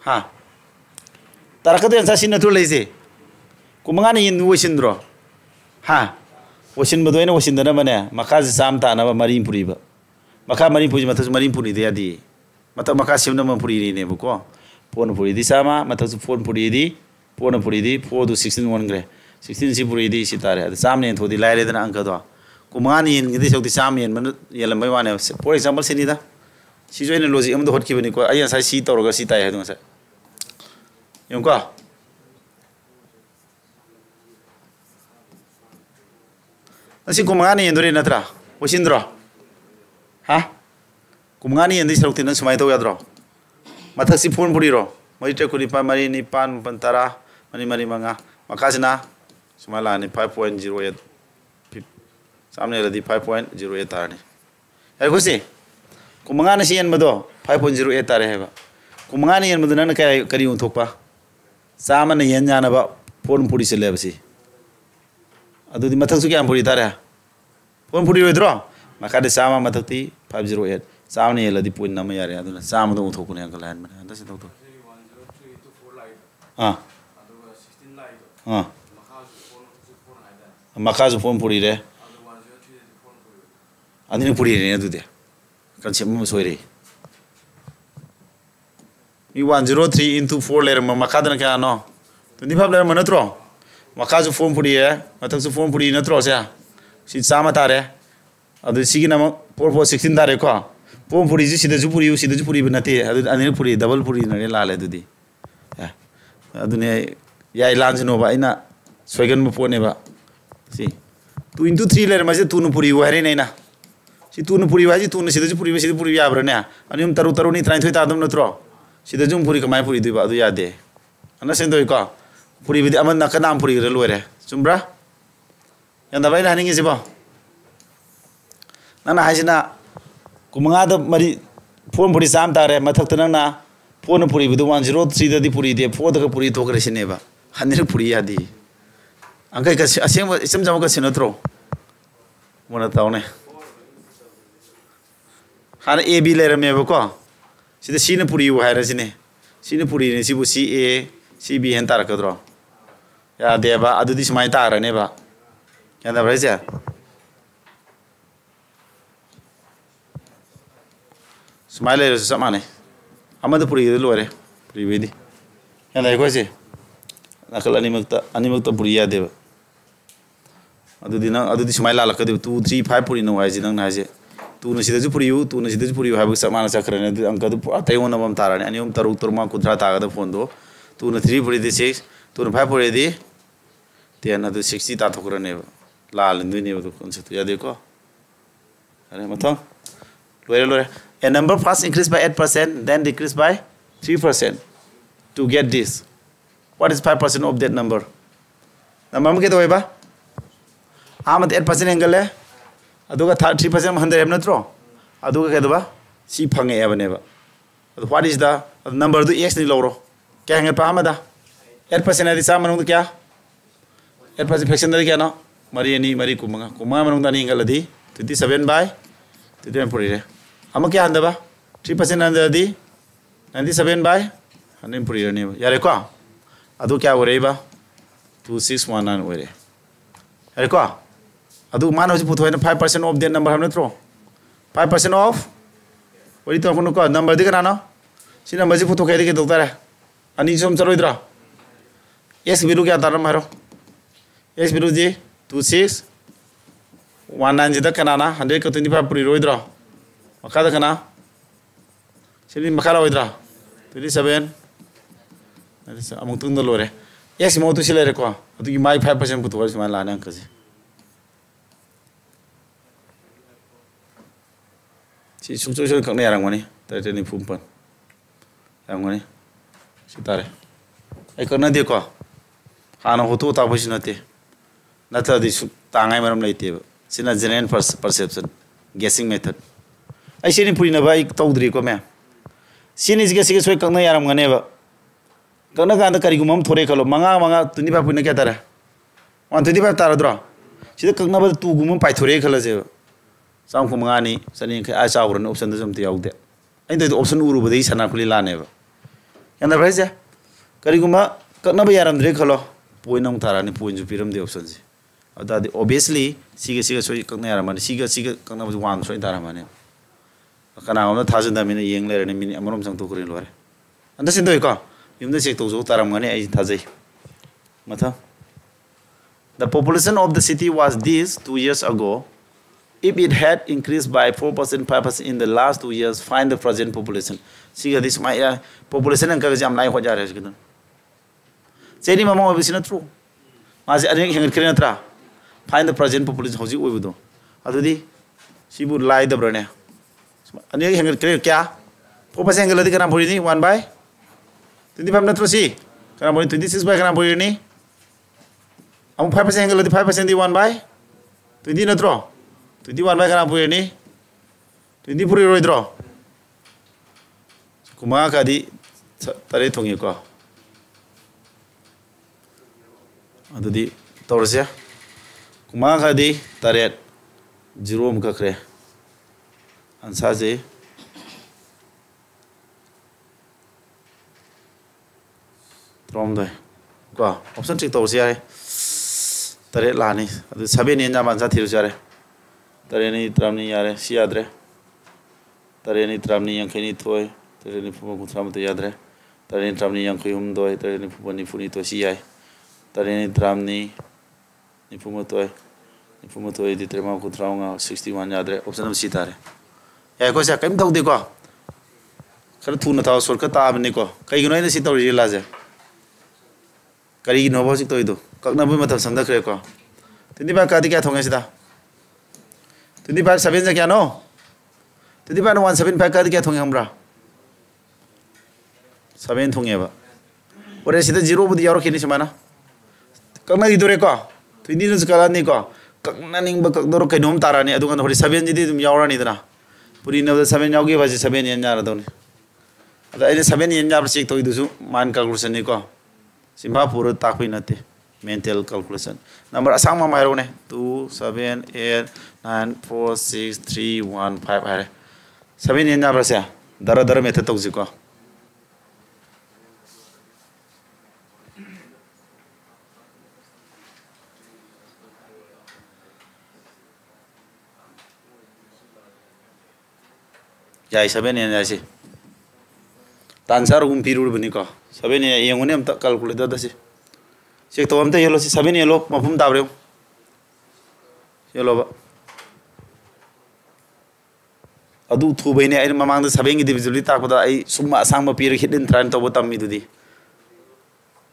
ha tarakatu yansa sin natu leise kumanga ni yin wasin dro ha wasin bodoina wasin dana mane makazi samta na mari puri ba maka mari puji matas mari puri de adi mata maka simna ma puri ne buko pon puri di sama matas phone puri di pon puri di 4 to 16 1 gre 16 si puri di sitare ad samne thodi laire dana angka do kumanga ni yin ngidi sokti sam yen man yelam bai wane for example sinida ꯁꯤꯁꯨ ꯑꯩꯅ logic ꯑꯃꯗ ꯍꯣꯠꯈꯤꯕꯅꯤꯀꯣ ꯑꯩ ꯉꯁꯥꯏ ꯁꯤ ꯇꯧꯔꯒ ꯁꯤ ꯇꯥꯏ ꯍꯥꯏꯗꯣ ꯉꯁꯥꯏ ꯌꯦꯡꯉꯨꯀꯣ ꯉꯁꯤ ꯀꯨꯟꯃꯉꯥꯅ ꯌꯦꯟꯗꯣꯔꯤ ꯅꯠꯇ꯭ꯔꯥ ꯑꯣꯏꯁꯤꯟꯗ꯭ꯔꯣ ꯍꯥ ꯀꯨꯟꯃꯉꯥꯅ ꯌꯦꯟꯗꯣꯏ ꯁꯔꯨꯛꯇꯤ ꯅꯪ ꯁꯨꯃꯥꯏꯅ ꯇꯧ ꯌꯥꯗ꯭ꯔꯣ ꯃꯊꯛꯁꯤ ꯐꯣꯔ ꯄꯨꯔꯤꯔꯣ ꯃꯔꯤ ꯇꯔꯦꯠ ꯀꯨꯟ ꯅꯤꯄꯥꯜ ꯃꯔꯤ ꯅꯤꯄꯥꯜ ꯃꯥꯄꯜ ꯇꯔꯥ ꯃꯔꯤ ꯃꯔꯤ ꯃꯉꯥ ꯃꯈꯥꯁꯤꯅ ꯁꯨꯃꯥꯏꯅ ꯂꯥꯛꯑꯅꯤ 5.08 ꯆꯥꯝꯃ ꯍꯦꯜꯂꯗꯤ 5.08 ꯇꯥꯔꯅꯤ ꯌꯥꯔꯦꯀꯣ ꯁꯤ ꯀꯨꯟꯃꯉꯥꯅ ꯁꯤ ꯌꯦꯟꯕꯗꯣ 5.08 ꯇꯥꯔꯦ ꯍꯥꯏꯕ ꯀꯨꯟꯃꯉꯥꯅ ꯌꯦꯟꯕꯗꯣ ꯅꯪꯅ ꯀꯔꯤ ꯑꯣꯟꯊꯣꯛꯄ ꯆꯥꯝꯃꯅ ꯌꯦꯟ ꯌꯥꯅꯕ ꯐꯣꯔ ꯄꯨꯔꯤ ꯆꯠꯂꯦꯕ ꯁꯤ ꯑꯗꯨꯗꯤ ꯃꯊꯛꯁꯨ ꯀꯌꯥꯝ ꯄꯨꯔꯤ ꯇꯥꯔꯦ ꯐꯣꯔ ꯄꯨꯔꯤꯔꯣꯏꯗ꯭ꯔꯣ ꯃꯈꯥꯗꯤ ꯆꯥꯝꯃ ꯃꯊꯛꯇꯤ 508 ꯆꯥꯝꯃꯅ ꯍꯦꯜꯂꯗꯤ ꯄꯣꯏꯟ ꯑꯃ ꯌꯥꯔꯦ ꯑꯗꯨꯅ ꯆꯥꯝꯃꯗ ꯑꯣꯟꯊꯣꯛꯄꯅꯦ ꯑꯪꯀ ꯂꯥꯏꯟꯕꯅꯦ ꯍꯟꯗꯛ ꯁꯤ ꯇꯧꯊꯣꯛ ꯃꯈꯥꯁꯨ ꯐꯣꯔ ꯄꯨꯔꯤꯔꯦ ꯑꯗꯨꯅ ꯄꯨꯔꯤꯔꯦꯅꯦ ꯑꯗꯨꯗꯤ ꯀꯟꯁꯦꯞ ꯑꯃ ꯁꯣꯏꯔꯦ ꯃꯤ 103 into 4 ꯂꯩꯔꯝꯕ ꯃꯈꯥꯗꯅ ꯀꯌꯥꯅꯣ 25 ꯂꯩꯔꯝꯕ ꯅꯠꯇ꯭रो ꯃꯈꯥꯁꯨ ꯐꯣꯔ ꯄꯨꯔꯤꯔꯦ ꯃꯊꯛꯁꯨ ꯐꯣꯔ ꯄꯨꯔꯤ ꯅꯠꯇ꯭ꯔꯣ ꯁꯦ ꯁꯤ ꯆꯥꯝꯃ ꯇꯥꯔꯦ ꯑꯗꯨ ꯁꯤꯒꯤꯅ ꯑꯃꯨꯛ 4 4 16 ꯇꯥꯔꯦꯀꯣ ꯐꯣꯔ ꯄꯨꯔꯤꯁꯤ ꯁꯤꯗꯁꯨ ꯄꯨꯔꯤꯌꯨ ꯁꯤꯗꯁꯨ ꯄꯨꯔꯤꯕ ꯅꯠꯇꯦ ꯑꯗꯨ ꯑꯅꯤꯔꯛ ꯄꯨꯔꯤ ꯗꯕꯜ ꯄꯨꯔꯤꯅꯅꯦ ꯂꯥꯜꯂꯦ ꯑꯗꯨꯗꯤ ꯑꯗꯨꯅꯦ ꯌꯥꯏ ꯂꯥꯟꯁꯤꯅꯣꯕ ꯑꯩꯅ ꯁꯣꯏꯒꯟꯕ ꯄꯣꯠꯅꯦꯕ ꯁꯤ 2 into 3 ꯂꯩꯔꯝꯕꯁꯦ 2ꯅ ꯄꯨꯔꯤꯌꯨ ꯍꯥꯏꯔꯦꯅꯦ ꯑꯩꯅ ꯁꯤ 2ꯅ ꯄꯨꯔꯤꯌꯨ ꯍꯥꯏꯁꯤ 2ꯅ ꯁꯤꯗꯁꯨ ꯄꯨꯔꯤꯕ ꯁꯤꯗ ꯄꯨꯔꯤꯕ ꯌꯥꯕ꯭ꯔꯥꯅꯦ ꯑꯅꯤ ꯑꯍꯨꯝ ꯇꯔꯨꯛ ꯇꯔꯨꯛꯅꯤ 23 ꯇꯥꯗꯧ ꯅꯠꯇ꯭ꯔꯣ ꯁꯤꯗꯁꯨ ꯄꯨꯔꯤ ꯀꯃꯥꯏꯅ ꯄꯨꯔꯤꯗꯣꯏꯕ ꯑꯗꯨ ꯌꯥꯗꯦ ꯑꯟꯗꯔꯁꯇꯦꯟꯗꯣꯏꯀꯣ ꯄꯨꯔꯤꯕꯗꯤ ꯑꯃ ꯅꯥꯀꯟ ꯑꯃ ꯄꯨꯔꯤꯈ꯭ꯔ ꯂꯣꯏꯔꯦ ꯆꯨꯝꯕ꯭ꯔꯥ ꯌꯥꯟꯗꯕ꯭ꯔꯥ ꯑꯩꯅ ꯍꯥꯏꯅꯤꯡꯉꯤꯁꯤꯕꯣ ꯅꯪꯅ ꯍꯥꯏꯁꯤꯅ ꯀꯨꯟꯃꯉꯥꯗ ꯃꯔꯤ ꯐꯣꯔ ꯄꯨꯔꯤ ꯆꯥꯝꯃ ꯇꯥꯔꯦ ꯃꯊꯛꯇ ꯅꯪꯅ ꯐꯣꯔꯅ ꯄꯨꯔꯤꯕꯗꯨ 103ꯗꯗꯤ ꯄꯨꯔꯤꯗꯦ 4ꯗꯒ ꯄꯨꯔꯤ ꯊꯣꯛꯈ꯭ꯔꯦ ꯁꯤꯅꯦꯕ ꯑꯅꯤꯔꯛ ꯄꯨꯔꯤ ꯌꯥꯗꯦ ꯑꯪꯀꯩ ꯑꯁꯦꯡꯕ ꯏꯆꯝ ꯆꯝꯕ ꯀꯁꯤ ꯅꯠꯇ꯭ꯔꯣ ꯃꯨꯟꯅ ꯇꯧꯅꯦ ꯍꯥꯟꯅ ꯑꯦ ꯕꯤ ꯂꯩꯔꯝꯃꯦꯕꯀꯣ ꯁꯤꯗ ꯁꯤꯅ ꯄꯨꯔꯤꯌꯨ ꯍꯥꯏꯔꯁꯤꯅꯦ ꯁꯤꯅ ꯄꯨꯔꯤꯅꯦ ꯁꯤꯕꯨ ꯁꯤ ꯑꯦ ꯁꯤ ꯕꯤ ꯍꯦꯟꯅ ꯇꯥꯔꯛꯀꯗ꯭ꯔꯣ ꯌꯥꯗꯦꯕ ꯑꯗꯨꯗꯤ ꯁꯨꯃꯥꯏꯅ ꯇꯥꯔꯅꯦꯕ ꯌꯥꯗꯕ꯭ꯔꯥ ꯍꯥꯏꯁꯦ ꯁꯨꯃꯥꯏꯅ ꯂꯩꯔꯁꯨ ꯆꯞ ꯃꯥꯟꯅꯩ ꯑꯃꯗ ꯄꯨꯔꯤꯒꯗ ꯂꯣꯏꯔꯦ ꯄꯨꯔꯤꯕꯩꯗꯤ ꯌꯥꯅꯩꯀꯣ ꯑꯩꯈꯣꯏꯁꯦ ꯅꯥꯀꯜ ꯑꯅꯤꯃꯛꯇ ꯄꯨꯔꯤ ꯌꯥꯗꯦꯕ ꯑꯗꯨꯗꯤ ꯅꯪ ꯑꯗꯨꯗꯤ ꯁꯨꯃꯥꯏꯅ ꯂꯥꯜꯂꯛꯀꯗꯣꯏꯕ 2 3 5 ꯄꯨꯔꯤꯅꯣ ꯍꯥꯏꯁꯤ ꯅꯪꯅ ꯍꯥꯏꯁꯦ 2ꯅ ꯁꯤꯗꯁꯨ ꯄꯨꯔꯤꯌꯨ 2ꯅ ꯁꯤꯗꯁꯨ ꯄꯨꯔꯤꯌꯨ ꯍꯥꯏꯕꯒ ꯆꯞ ꯃꯥꯟꯅ ꯆꯠꯈ꯭ꯔꯅꯤ ꯑꯗꯨꯗꯤ ꯑꯪꯀꯗꯨ ꯄꯨꯔꯥ ꯇꯩꯉꯣꯟꯅꯕ ꯑꯃ ꯇꯥꯔꯅꯤ ꯑꯅꯤ ꯑꯍꯨꯝ ꯇꯔꯨꯛ ꯇꯔꯨꯛ ꯃꯉꯥ 30 ꯇꯥꯒꯗꯕ ꯐꯣꯟꯗꯣ 2ꯅ 3 ꯄꯨꯔꯤꯗꯤ 6 2ꯅ 5 ꯄꯨꯔꯤꯗꯤ 10 ꯑꯗꯨ 60 ꯇꯥꯊꯣꯛꯈ꯭ꯔꯅꯦꯕ ꯂꯥꯜꯂꯗꯣꯏꯅꯦꯕ ꯑꯗꯨ ꯀꯣꯟꯁꯦꯞꯇꯨ ꯌꯥꯗꯦꯀꯣ ꯑꯔꯦ ꯃꯊꯪ ꯂꯣꯏꯔꯦ a number first increase by 8% then decrease by 3% to get this what is 5% of that number number ꯑꯃ ꯀꯩꯗꯧꯋꯦꯕ ꯑꯍꯥꯟꯕꯗ 8% ꯍꯦꯟꯒꯠꯂꯦ ꯑꯗꯨꯒ 3% ꯍꯟꯊꯔꯦ ꯍꯥꯏꯕ ꯅꯠꯇ꯭ꯔꯣ ꯑꯗꯨꯒ ꯀꯩꯗꯧꯕ ꯁꯤ ꯐꯪꯉꯛꯑꯦꯕꯅꯦꯕ ꯑꯗꯨ what is the numberꯗꯨ x ꯅꯤ ꯂꯧꯔꯣ ꯀꯌꯥ ꯍꯦꯟꯒꯠꯄ ꯑꯍꯥꯟꯕꯗ 8% ꯍꯥꯏꯗꯤ ꯆꯥꯝꯃ ꯃꯅꯨꯡꯗ ꯀꯌꯥ 8% ꯐ꯭ꯔꯦꯛꯁꯟꯗꯗꯤ ꯀꯌꯥꯅꯣ ꯃꯔꯤ ꯑꯅꯤ ꯃꯔꯤ ꯀꯨꯟꯃꯉꯥ ꯃꯅꯨꯡꯗ ꯑꯅꯤ ꯍꯦꯟꯒꯠꯂꯗꯤ 27 by 27 ꯄꯨꯔꯤꯔꯦ ꯑꯃ ꯀꯌꯥ ꯍꯟꯊꯕ 3% ꯍꯟꯊꯔꯗꯤ 97 by 100 ꯄꯨꯔꯤꯔꯅꯦꯕ ꯌꯥꯔꯦꯀꯣ ꯑꯗꯨ ꯀꯌꯥ ꯑꯣꯏꯔꯛꯏꯕ 2619 ꯑꯣꯏꯔꯦ ꯌꯥꯔꯦꯀꯣ ꯑꯗꯨ ꯃꯥꯅ ꯍꯧꯖꯤꯛ ꯄꯨꯊꯣꯛꯏꯅ 5% of that number ꯍꯥꯏꯕ ꯅꯠꯇ꯭ꯔꯣ 5% of ꯋꯥꯔꯤ ꯇꯧꯔꯛꯀꯅꯨꯀꯣ ꯅꯝꯕꯔꯗꯤ ꯀꯅꯥꯅꯣ ꯁꯤ ꯅꯝꯕꯔꯁꯤ ꯄꯨꯊꯣꯛꯀꯦꯗꯤ ꯀꯩꯗꯧ ꯇꯥꯔꯦ ꯑꯅꯤ ꯁꯨꯝ ꯆꯠꯂꯣꯏꯗ꯭ꯔꯣ x ꯚꯦꯂꯨ ꯀꯌꯥ ꯇꯥꯔꯝ ꯍꯥꯏꯔꯣ x ꯚꯦꯂꯨꯁꯤ 2619 ꯁꯤꯗ ꯀꯅꯥꯅ 100ꯀ 25 ꯄꯨꯔꯤꯔꯣꯏꯗ꯭ꯔꯣ ꯃꯈꯥꯗ ꯀꯅꯥ ꯁꯤꯗꯤ ꯃꯈꯥ ꯂꯥꯛꯑꯣꯏꯗ꯭ꯔꯥ 27 ꯑꯃꯨꯛ ꯇꯨꯡꯗ ꯂꯣꯏꯔꯦ x ꯃꯍꯨꯠꯇꯨ ꯁꯤ ꯂꯩꯔꯦꯀꯣ ꯑꯗꯨꯒꯤ ꯃꯥꯏ 5% ꯄꯨꯊꯣꯛꯑ ꯁꯨꯃꯥꯏꯅ ꯂꯥꯛꯑꯅꯤ ꯑꯪꯀꯁꯦ ꯁꯤ ꯁꯨꯡꯁꯣꯏ ꯁꯣꯏ ꯈꯛꯅ ꯌꯥꯔꯝꯒꯅꯤ 93 ꯌꯥꯔꯝꯒꯅꯤ ꯁꯤ ꯇꯥꯔꯦ ꯑꯩ ꯀꯛꯅꯗꯦꯀꯣ ꯍꯥꯟꯅ ꯍꯣꯠꯇꯣꯛ ꯇꯥꯛꯄꯁꯨ ꯅꯠꯇꯦ ꯅꯠꯇ꯭ꯔꯗꯤ ꯇꯥꯡꯉꯥꯏ ꯃꯔꯝ ꯂꯩꯇꯦꯕ ꯁꯤꯅ ꯖꯦꯅꯔꯦꯜ ꯄꯔꯁꯦꯞꯁꯟ ꯒꯦꯁꯤꯡ ꯃꯦꯊꯠ ꯑꯩ ꯁꯤꯅꯤ ꯄꯨꯔꯤꯅꯕ ꯑꯩ ꯇꯧꯗ꯭ꯔꯤꯀꯣ ꯃꯌꯥꯝ ꯁꯤꯅꯤꯁꯤꯒ ꯁꯤꯒ ꯁꯣꯏ ꯀꯛꯅ ꯌꯥꯔꯝꯒꯅꯦꯕ ꯀꯛꯅ ꯀꯥꯟꯗ ꯀꯔꯤꯒꯨꯝꯕ ꯑꯃ ꯊꯣꯔꯛꯑꯦ ꯈꯜꯂꯣ 25 ꯄꯨꯏꯅ ꯀꯌꯥ ꯇꯥꯔꯦ 125 ꯇꯥꯔꯗ꯭ꯔꯣ ꯁꯤꯗ ꯀꯛꯅꯕꯗ 2ꯒꯨꯝꯕ ꯑꯃ ꯄꯥꯏꯊꯣꯔꯛꯑꯦ ꯈꯜꯂꯁꯦꯕ 195ꯅꯤ ꯆꯅꯤꯌꯥꯡꯈꯩ ꯆꯥꯎꯈ꯭ꯔꯅꯤ ꯑꯣꯞꯁꯟꯗꯁꯨ ꯑꯝꯇ ꯌꯥꯎꯗꯦ ꯑꯩꯅ ꯇꯧꯔꯤꯗꯣ ꯑꯣꯞꯁꯟ ꯎꯔꯨꯕꯗꯒꯤ ꯁꯅꯥꯈꯨꯂꯤ ꯂꯥꯟꯅꯦꯕ ꯌꯥꯅꯕ꯭ꯔꯥ ꯍꯥꯏꯁꯦ ꯀꯔꯤꯒꯨꯝꯕ ꯀꯛꯅꯕ ꯌꯥꯔꯝꯗ꯭ꯔꯦ ꯈꯜꯂꯣ ꯄꯣꯏꯟ ꯑꯃꯨꯛ ꯊꯥꯔꯛꯑꯅꯤ ꯄꯣꯏꯟꯁꯨ ꯄꯤꯔꯝꯗꯦ ꯑꯣꯞꯁꯟꯁꯦ ꯑꯗꯨꯇꯥꯔꯗꯤ ꯑꯣꯕꯤꯌꯁꯂꯤ ꯁꯤꯒ ꯁꯣꯏ ꯀꯛꯅ ꯌꯥꯔꯝꯃꯅꯤ ꯁꯤꯒ ꯀꯛꯅꯕꯁꯤ 1 ꯁꯣꯏ ꯇꯥꯔꯝꯃꯅꯤ ꯀꯅꯥꯒꯨꯝꯕ ꯊꯥꯖꯗꯕꯅꯤꯅ ꯌꯦꯡ ꯂꯩꯔꯅꯤ ꯃꯤꯅꯤꯠ ꯑꯃꯔꯣꯝ ꯆꯪꯊꯣꯛꯈ꯭ꯔꯦ ꯂꯣꯏꯔꯦ ꯑꯟꯗꯔꯁꯇꯦꯟꯗꯣꯏꯀꯣ ꯌꯨꯝꯗ ꯆꯦꯛ ꯇꯧꯖꯧ ꯇꯥꯔꯝꯒꯅꯤ ꯑꯩ ꯊꯥꯖꯩ ꯃꯊꯪ the population of the city was this 2 years ago if it had increased by 4%, 5% in the last 2 years, find the present population. See this my population and Kazam like what Jares given. Say Mama is not true. As I think find the present population, how you would do. Adudi, she would lie the brunner. And you can clear care. 4% Galadicana 1 by 25 Natrosi. Can I 26 by Canaponi? 5% Galadi 5% 1 by 20 Natro. 21 by Canaponi. 20 Puri draw. Kumaka di Taretongiko. Adudi Torsia Kumaka di Taret Jerome Kakre and Sazi Tromde. Go. Option check Torsia Taret Lani. The Sabine Namanza Tirjare Tareni Tramni Yare, Siadre Tareni Tramni Yankani Toy, Tareni Pumutram the Yadre, Tareni Tramni Yankuyum Doi, Tareni Pumani Funito Siai. Tareni Tramni Nifumotoy Nifumotoy di Trema Kutranga 61 Yadre, option of Sitare. Yakosa came down the go. Kartuna Taus or Katabnico, Kayuna Sitori Laze Karino was it to do. Kaknabumata Santa Creco. Tindiba Katika Tongasida. Tindiba Sabin Zakano. Tindiba 17 Pakatika Tongambra. Sabin Tongeva. What is the 0 with the Yorkinismana? Kakna Idureko, Twindians Kalanico, Kaknaning Bakadoro Kanum Tarani, I don't know what is 7 did Yaranidra. Put in the 7 Yogi was a 7 yen Yaradon. The 7 yen Yabsik to do man calculation. Simpapur Taquinati, mental calculation. Number Asama Myrone 2, 7, 8, 9, 4, 6, 3, 1, 5. 7 yen Yabrasia, Daradara Metatoxico. Jai 7 yen Yasi Tansar Umpiru Bunico. 7 yen calculated the Check to the yellow 7 yellow, Mapum W. Yellow Adu 2 Bene among the Sabing individually talk with I Suma Sama period hidden trying to what me to the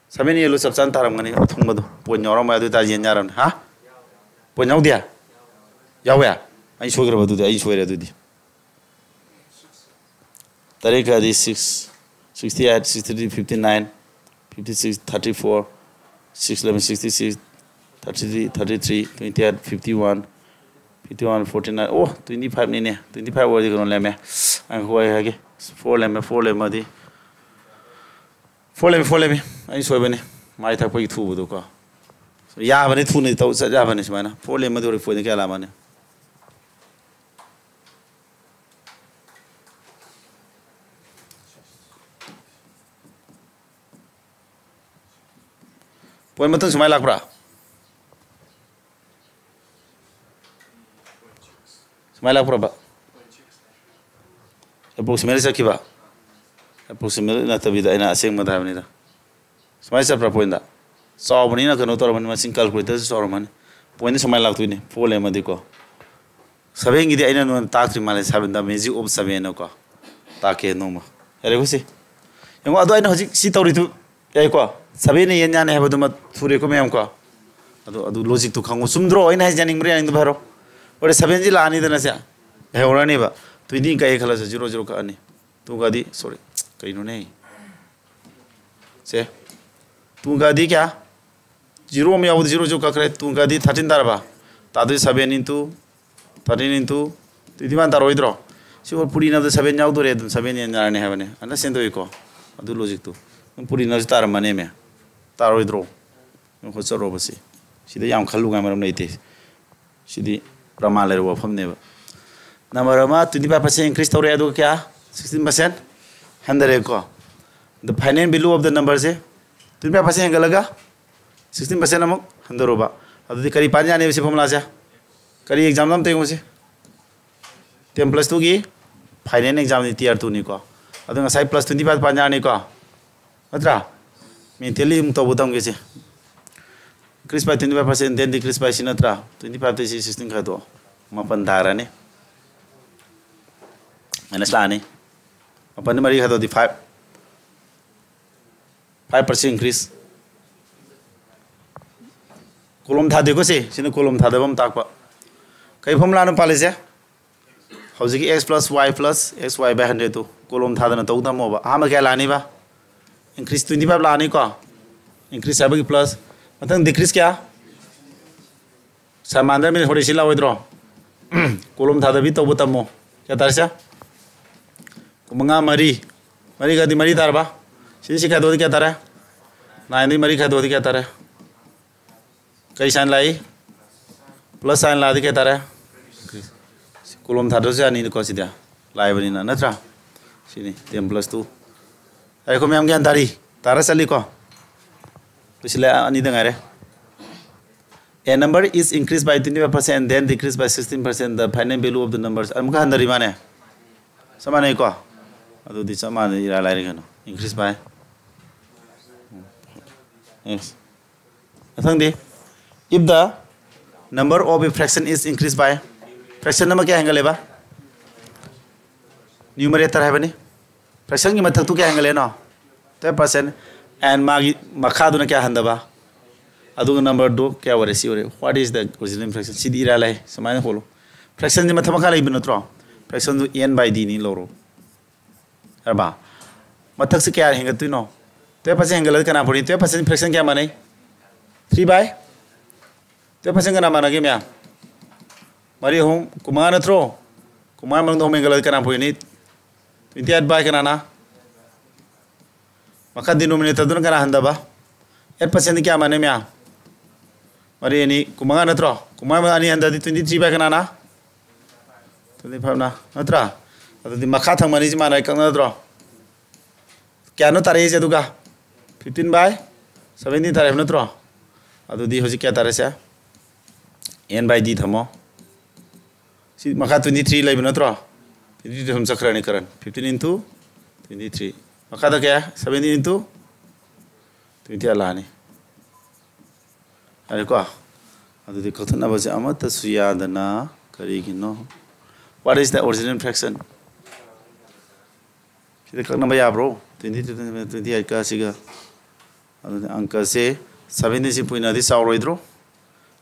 7 yellows of Santa Ramani, when you're on my Yaran, huh? When out there Yahweh, I swear about the I swear to the Tareka is 6, 68, 63, 59, 56, 34, 6, 11, 66, 33, 33, 28, 51, 51, 49, oh, 25 nene, 25 was going to lemme. And who I have 4 lemme, 4 lemme, 4 lemme, 4 lemme. I saw when my type of 2 would go. So, yeah, when it's 2 Japanese man, 4 lemme for the Galamane. When Matus my lacra Smile Proba approximately Sakiba approximately not to be the Ina same Madamina. Smiles a proponda. So Bonina can not orman single calculators or man. When is my luck to 4 lemadico. Saving the Ina and Tatrimalis having the music of Savenoca. Take no. Eregusi. And what do I know? Sitori to Equa. Sabine Yan have a Furicomeamco. Adu logic to Congo. Some draw in has Janning in the barrow. What is Sabenzilla Ani the Nasia? Heuraniva. To Dinka Ekalas 00 Kani. Tugadi, sorry. Kainone. Say Tungadika Jerome with 0 Jokakret, Tungadi 13 Daraba. Tadu 7 into 13 into the Divantaroidro. She will put in the 7 out to read 7 and heaven. Understand the echo. Adu logic to put in a star maneme. Taroidro. What's a robbery? She the young Kalugam native. She the Ramale from never. Namarama 25% Cristo Reduca 16%. 100 echo. The pine below of the numbers, 25% Galaga 16% among 100 roba. Of the Caripania name from Laza. Cari exam them take 10 plus 2 gi. Pine exam the tier 2 Nico. I think a side plus 25 Panya Nico. Matra. Mentally, Tobutam Gizzy. Chris by 25%, then decrease by Sinatra, 25 to 16 Cato. mapan tharani minus lani mapan mari khado di 5% increase kolom tha de ko se sine kolom tha dabam takpa kai formula no pale se hauji x plus y plus xy by 100 to kolom tha dana tawda mo ba ama kya lani ba increase 25 lani ko increase sabagi plus matang decrease kya samandar min hori sila wedro kolom tha da bi to butamo kya tarsa kumanga mari ga di mari tarba si kya do kya tara na ni mari kya do kya tara kai sign lai plus sign la di kya tara kolom tha do se ani ko si dia lai bani na natra sini 10 plus 2 ai ko myam gyan tari tara sali ko pisla ani dang are a number is increased by 25% and then decreased by 16%. The final value of the numbers am ka handari mane samane ko adu di samane ira lai re kano increase by yes athang di if the number of a fraction is increased by fraction nama kya angle ba numerator hai bani fraction ki mathak tu kya angle no 10% and magi makha du na kya handa ba adu number do kya ware si ore what is the original fraction si ira lai samane holo fraction ni mathama kha lai bin tro fraction du n by d ni loro arba mathak se kya henga tu no 10% angle kana pori 10% fraction kya mane 3 by 10% kana mana ke mya mari hom kumana tro kumana mang do angle kana pori ni 28 by kana na maka denominator du kana handa ba 8% kya mane mya mari ni kumanga natro kumanga ani handa di 23 by kana na 25 na natra adu di makha thang mani ji mana kang natro kya no tare je duga 15 by 17 tare natro adu di hoji kya tare se n by d thamo si makha 23 lai natro 23 hum sakrani karan 15 into 23 makha da kya 17 into 20 alani are ko adu de kathana baje amata suyadana kari gino what is the original fraction kide kakna ba ya bro 20 ka siga adu angka se 70 puina di sauroi dro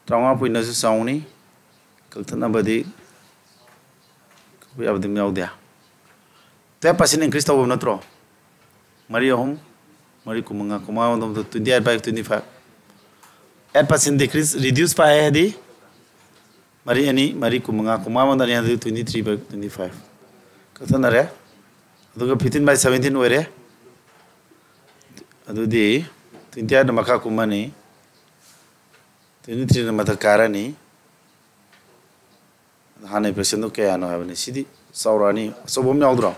trauma puina su sauni kathana badi ko abdim yaudya 10% increase to natro mari hom mari kumanga 28 by 25 8% decrease reduce by hadi mari ani mari kumanga ni hadi 23 by 25 kathana re aduga 15 by 17 ore adu di 28 na maka kumani 23 na mata karani hane percent do kaya no habani sidi saurani sobom yaudro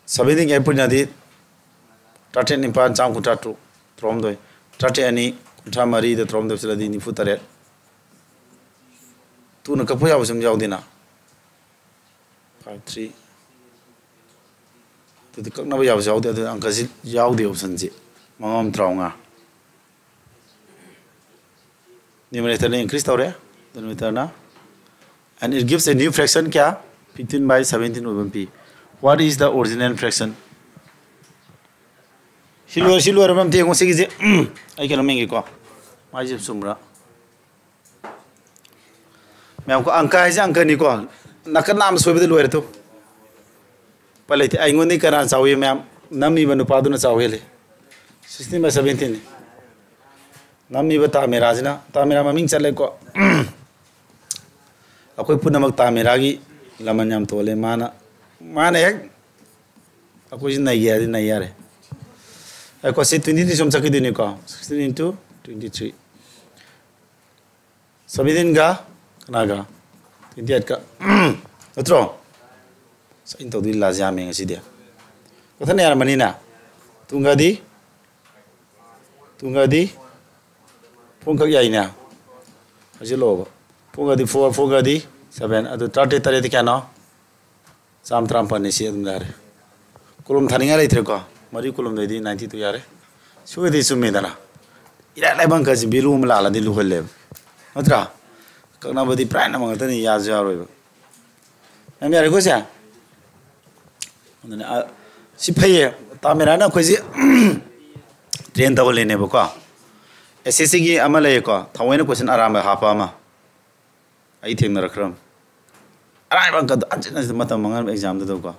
17 airport na di tate nimpan chang kutatu trom doi tate ani kutha mari de trom de sila di ni futare tu na kapu yaw sam yaw dina 53 tu di kak na ba yaw yaw de angka si yaw de option ji mangam traunga numerator ne increase tawre denominator na and it gives a new fraction kya 15 by 17 over p what is the original fraction silver mam te ngo sigi je ai ke mengi ko mai je sumra mem ko angka ai angka ni ko nakan nam sobe de loer to pale ti ai ngoni kana chawi mem nami banu padu na chawele 16 by 17 nami bata merajna ta mera maming chale ko akoi punamak ta meragi lamanyam tole mana ek akoi na yare I say 23 som sakit ini ko 16 into 23 17 ga kanaga 28 ka otro sa into di lazia me ngasi dia kotha ne yar manina tunga di phongkak yai na ajilo phongga di 4 phongga di 7 adu 30 tare di kana sam tram panne si adum dare kolom thaninga leitre ko mari kolom de di 92 yare suwe di summe dana ira lai bang ka bilu mala la di lu khole matra ꯀꯛꯅꯕꯗꯤ ꯄ꯭ꯔꯥꯏꯟ ꯑꯃ ꯉꯥꯛꯇꯅꯤ ꯌꯥꯁꯨ ꯌꯥꯔꯣꯏꯕ ꯌꯥꯝ ꯌꯥꯔꯦꯀꯣ ꯁꯦ ꯑꯗꯨꯅ ꯁꯤ ꯐꯩꯌꯦ ꯇꯥꯃꯦꯔꯥꯅ ꯑꯩꯈꯣꯏꯁꯤ train ꯇꯧꯍꯜꯂꯤꯅꯦꯕꯀꯣ SSCꯒꯤ ꯑꯃ ꯂꯩꯌꯦꯀꯣ ꯊꯑꯣꯏꯅ ꯀꯣꯏꯁꯟ ꯑꯔꯥꯟꯕ ꯍꯥꯞꯄ ꯑꯃ ꯑꯩ ꯊꯦꯡꯅꯔꯛꯈ꯭ꯔꯕ ꯑꯔꯥꯏꯕ ꯑꯪꯀꯗꯣ ꯍꯟꯖꯤꯟ ꯍꯟꯖꯤꯟ ꯃꯇꯝ ꯃꯥꯡꯍꯟꯕ ꯑꯦꯛꯖꯥꯝꯗꯨꯗꯀꯣ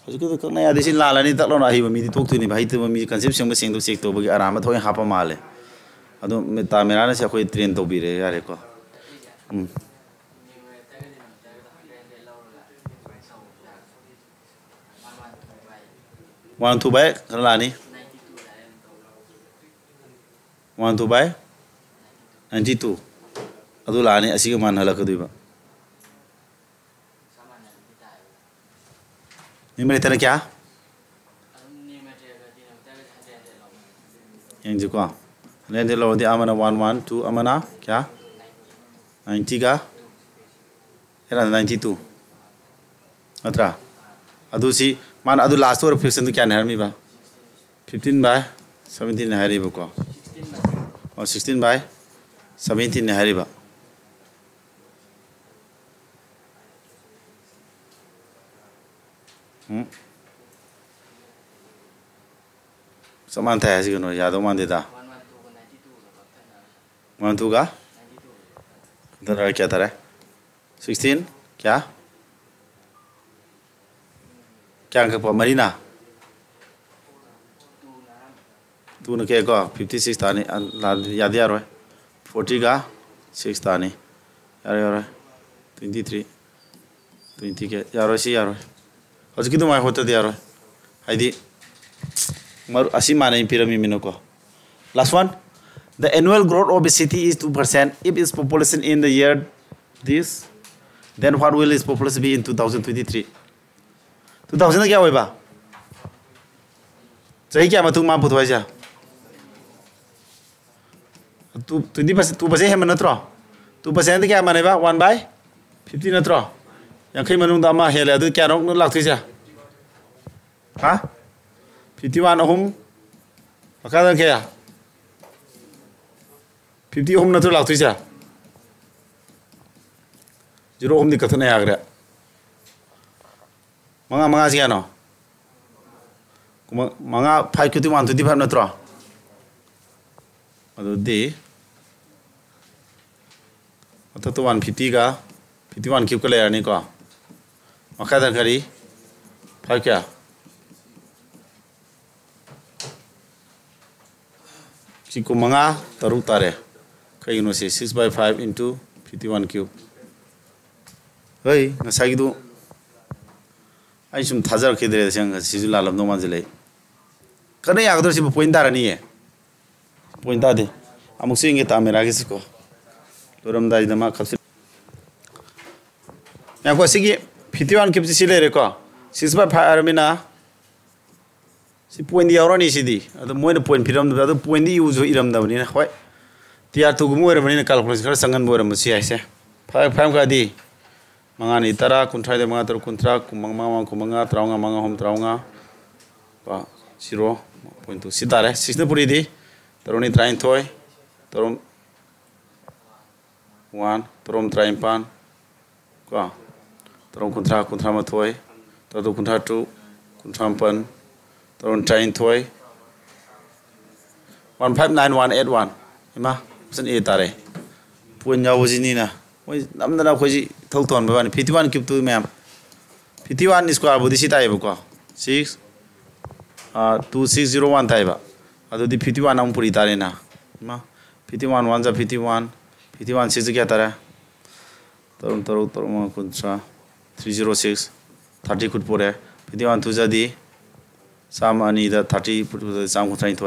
ꯍꯧꯖꯤꯛꯀꯤꯗꯣ ꯀꯛꯅ ꯌꯥꯗꯦ ꯁꯤ ꯂꯥꯜꯂꯅꯤ ꯇꯛꯂꯥꯎꯅ ꯑꯍꯩꯕ ꯃꯤꯗꯤ ꯊꯣꯛꯇꯣꯏꯅꯦꯕ ꯍꯩꯇꯕ ꯃꯤ ꯀꯟꯁꯦꯞ ꯁꯦꯡꯕ ꯁꯦꯡꯗꯣ ꯆꯦꯛ ꯇꯧꯕꯒꯤ ꯑꯔꯥꯟꯕ ꯊꯑꯣꯏꯅ ꯍꯥꯞꯄ ꯃꯥꯜꯂꯦ ꯑꯗꯣ ꯇꯥꯃꯦꯔꯥꯅꯁꯦ ꯑꯩꯈꯣꯏ ꯇ꯭ꯔꯦꯟ ꯇꯧꯕꯤꯔꯦ ꯌꯥꯔꯦꯀꯣ ꯋꯥꯟ ꯇꯨ ꯕꯥꯏ ꯈꯔ ꯂꯥꯛꯑꯅꯤ 1 2 by 92 ꯑꯗꯨ ꯂꯥꯛꯑꯅꯤ ꯑꯁꯤꯒ ꯃꯥꯟꯅꯍꯜꯂꯛꯀꯗꯣꯏꯕ ꯅ꯭ꯌꯨꯃꯔꯦꯇꯔꯅ ꯀꯌꯥ ꯌꯦꯡꯁꯤꯀꯣ 100 ꯂꯧꯔꯗꯤ ꯑꯃꯅ 1 1 2 ꯑꯃꯅ ꯀꯌꯥ 90가 92 ꯅꯠꯇ꯭ꯔꯥ ꯑꯗꯨ ꯁꯤ ꯃꯥꯅ ꯑꯗꯨ ꯂꯥꯁꯇ ꯑꯣꯏꯔ ꯐ꯭ꯔꯦꯛꯁꯟꯗꯨ ꯀꯌꯥꯅꯤ ꯍꯥꯏꯔꯝꯃꯤꯕ 15 by 17 ꯍꯥꯏꯔꯤꯕꯀꯣ 16 by 17 하리바. समान था ऐसे क्यों यादव मान देता 1 का इधर क्या था रे 16 क्या क्या अंक पर मरीना तू न क्या को 56 तानी याद यार है 40 का 6 तानी यार 23 20 के यार सी यार आज की तो मैं होता दिया यार हाइदी Asi mana yang piramid minoko. Last one, the annual growth of a city is 2%. If its population in the year this, then what will its population be in 2023? 2000 क्या होगा? सही क्या मतलब माप होता है क्या? 2% है मन नत्रो. 2% क्या माने बा? 1 by 50 नत्रो. yang kay manung dama hele adu क्या रोक न लागते क्या? हाँ? 51 ohum makadan kaya 50 ohum na to lagtu cha 0 ohum di kathana yagre manga siya no manga 551 25 na tro adu di to 150 ga 51 cube ka layer ni ko makadan kari 5 kya Siku manga taruk tare kayak gini sih 6 by 5 into 51 cube. Hei, ngasih gitu. Ayo cuma thajar keder sih yang sih jual alam nomad jelek. Karena ya agar sih poin darah nih ya. Poin tadi. Amuk sih inget amera gitu kok. Loram dari nama kapsul. Yang kau sih 51 cube sih leh reko. 6 by 5 armina. Si point di orang ni sih di, atau mau ada point piram tu, atau point di use iram dah begini, kau, tiada tu gumur begini kalkulasi kerana sangat boleh mesti aja. Faham kah di, mangan itara, kontra dia mangan terus kontra, kumanga, teraunga manga hom teraunga, pa, 0 point tu, sitare, sisnya puri di, terus ni terain toy, terus 1, terus terain pan, kau, terus kontra mah toy, terus kontra 2, kontra pan. Turun train toy 159181 ima sen e tare puan yawo jini na oi namdana khoji thauton ba 51 cube tu ma'am 51 square bodi si tai ba ko 6 2601 tai ba adu di 51 am puri tare na ima 51 1 ja 51 51 6 kya tare turun kuncha 306 30 kut pore 51 2 ja di Sama ani dah 30 put sama kucing tu.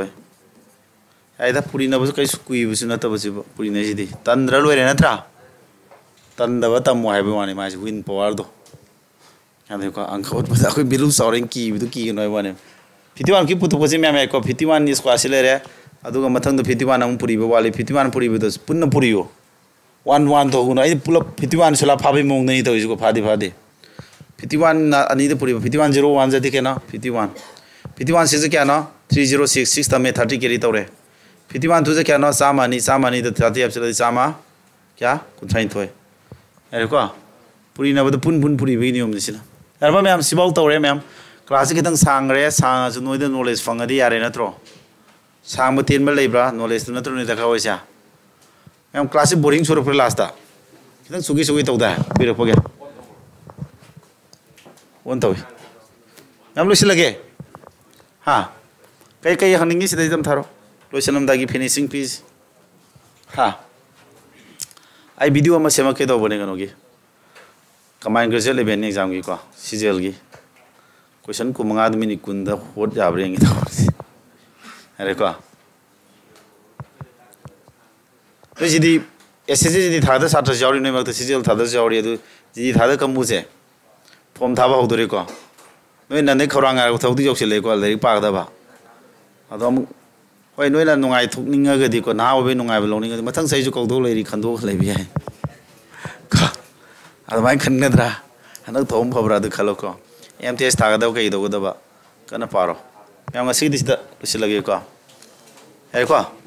Ada puri na bos kai sukui bos na ta bos puri na jadi. Tandra lu era na tra. Tanda ba tamu hai ba mane mas win power do. Yang tu angka bos bos aku bilu soaring ki itu ki no mane. 51 ki putu bos me ko 51 ni square sile adu ga mathang do 51 am puri ba wale 51 puri ba dos punna puri yo. 1 to na ai pull 51 sala phabi mong nei to isko phadi 51 ani de puri 51 01 jadi kena 51 51 से क्या ना 3066 तमे 30 carry तौरे 51 2 से क्या ना सामा नी the 30 अब चले सामा क्या कुंथाइन थोय अरे को पुरी ना बद पुन पुरी बे नियम दिसिना अरबा मैम सिबाउ तौरे मैम क्लास खितंग सांगरे सांग नोइद नॉलेज फंगदी यारे नत्रो सांग तेन बल लेब्रा नॉलेज नत्रो नि दखा होइसा मैम क्लास बोरिंग सुरप लास्ट दा खितंग सुगी तौदा पिरक पगे वन तौई मैम लोइस लगे हाँ कई हंगिंगी सिदा एकदम थारो लोइसनम दागी फिनिशिंग पीस हाँ आई वीडियो में सेम के तौबने कनोगी कमाइन ग्रेजुएट लेवल एग्जाम की को सीजीएल की क्वेश्चन को मंगा मिनट कुंद होट जाबरेंगे तौरसी अरे को तो जी एसएससी जी थादा छात्र जावरी नै मक्त सीजीएल थादा जावरी अदु जी थादा कम्बुसे फॉर्म थाबा होदरे को नोय ननै खौरांगा थौदि जौसिले को लाइक पागदाबा अदम होय नोयना नुंगाइ थुकनिंगगदि को ना होबे नुंगाइबे लोनिंग मथंग सैजु कौदो लेरि खंदो लेबि है का अदमाय खनगद्रा हनक थोम फबरा द खलो को एमटीएस थागदब कई दगदबा कना पारो मैम ngasi दिसदा लगे को है को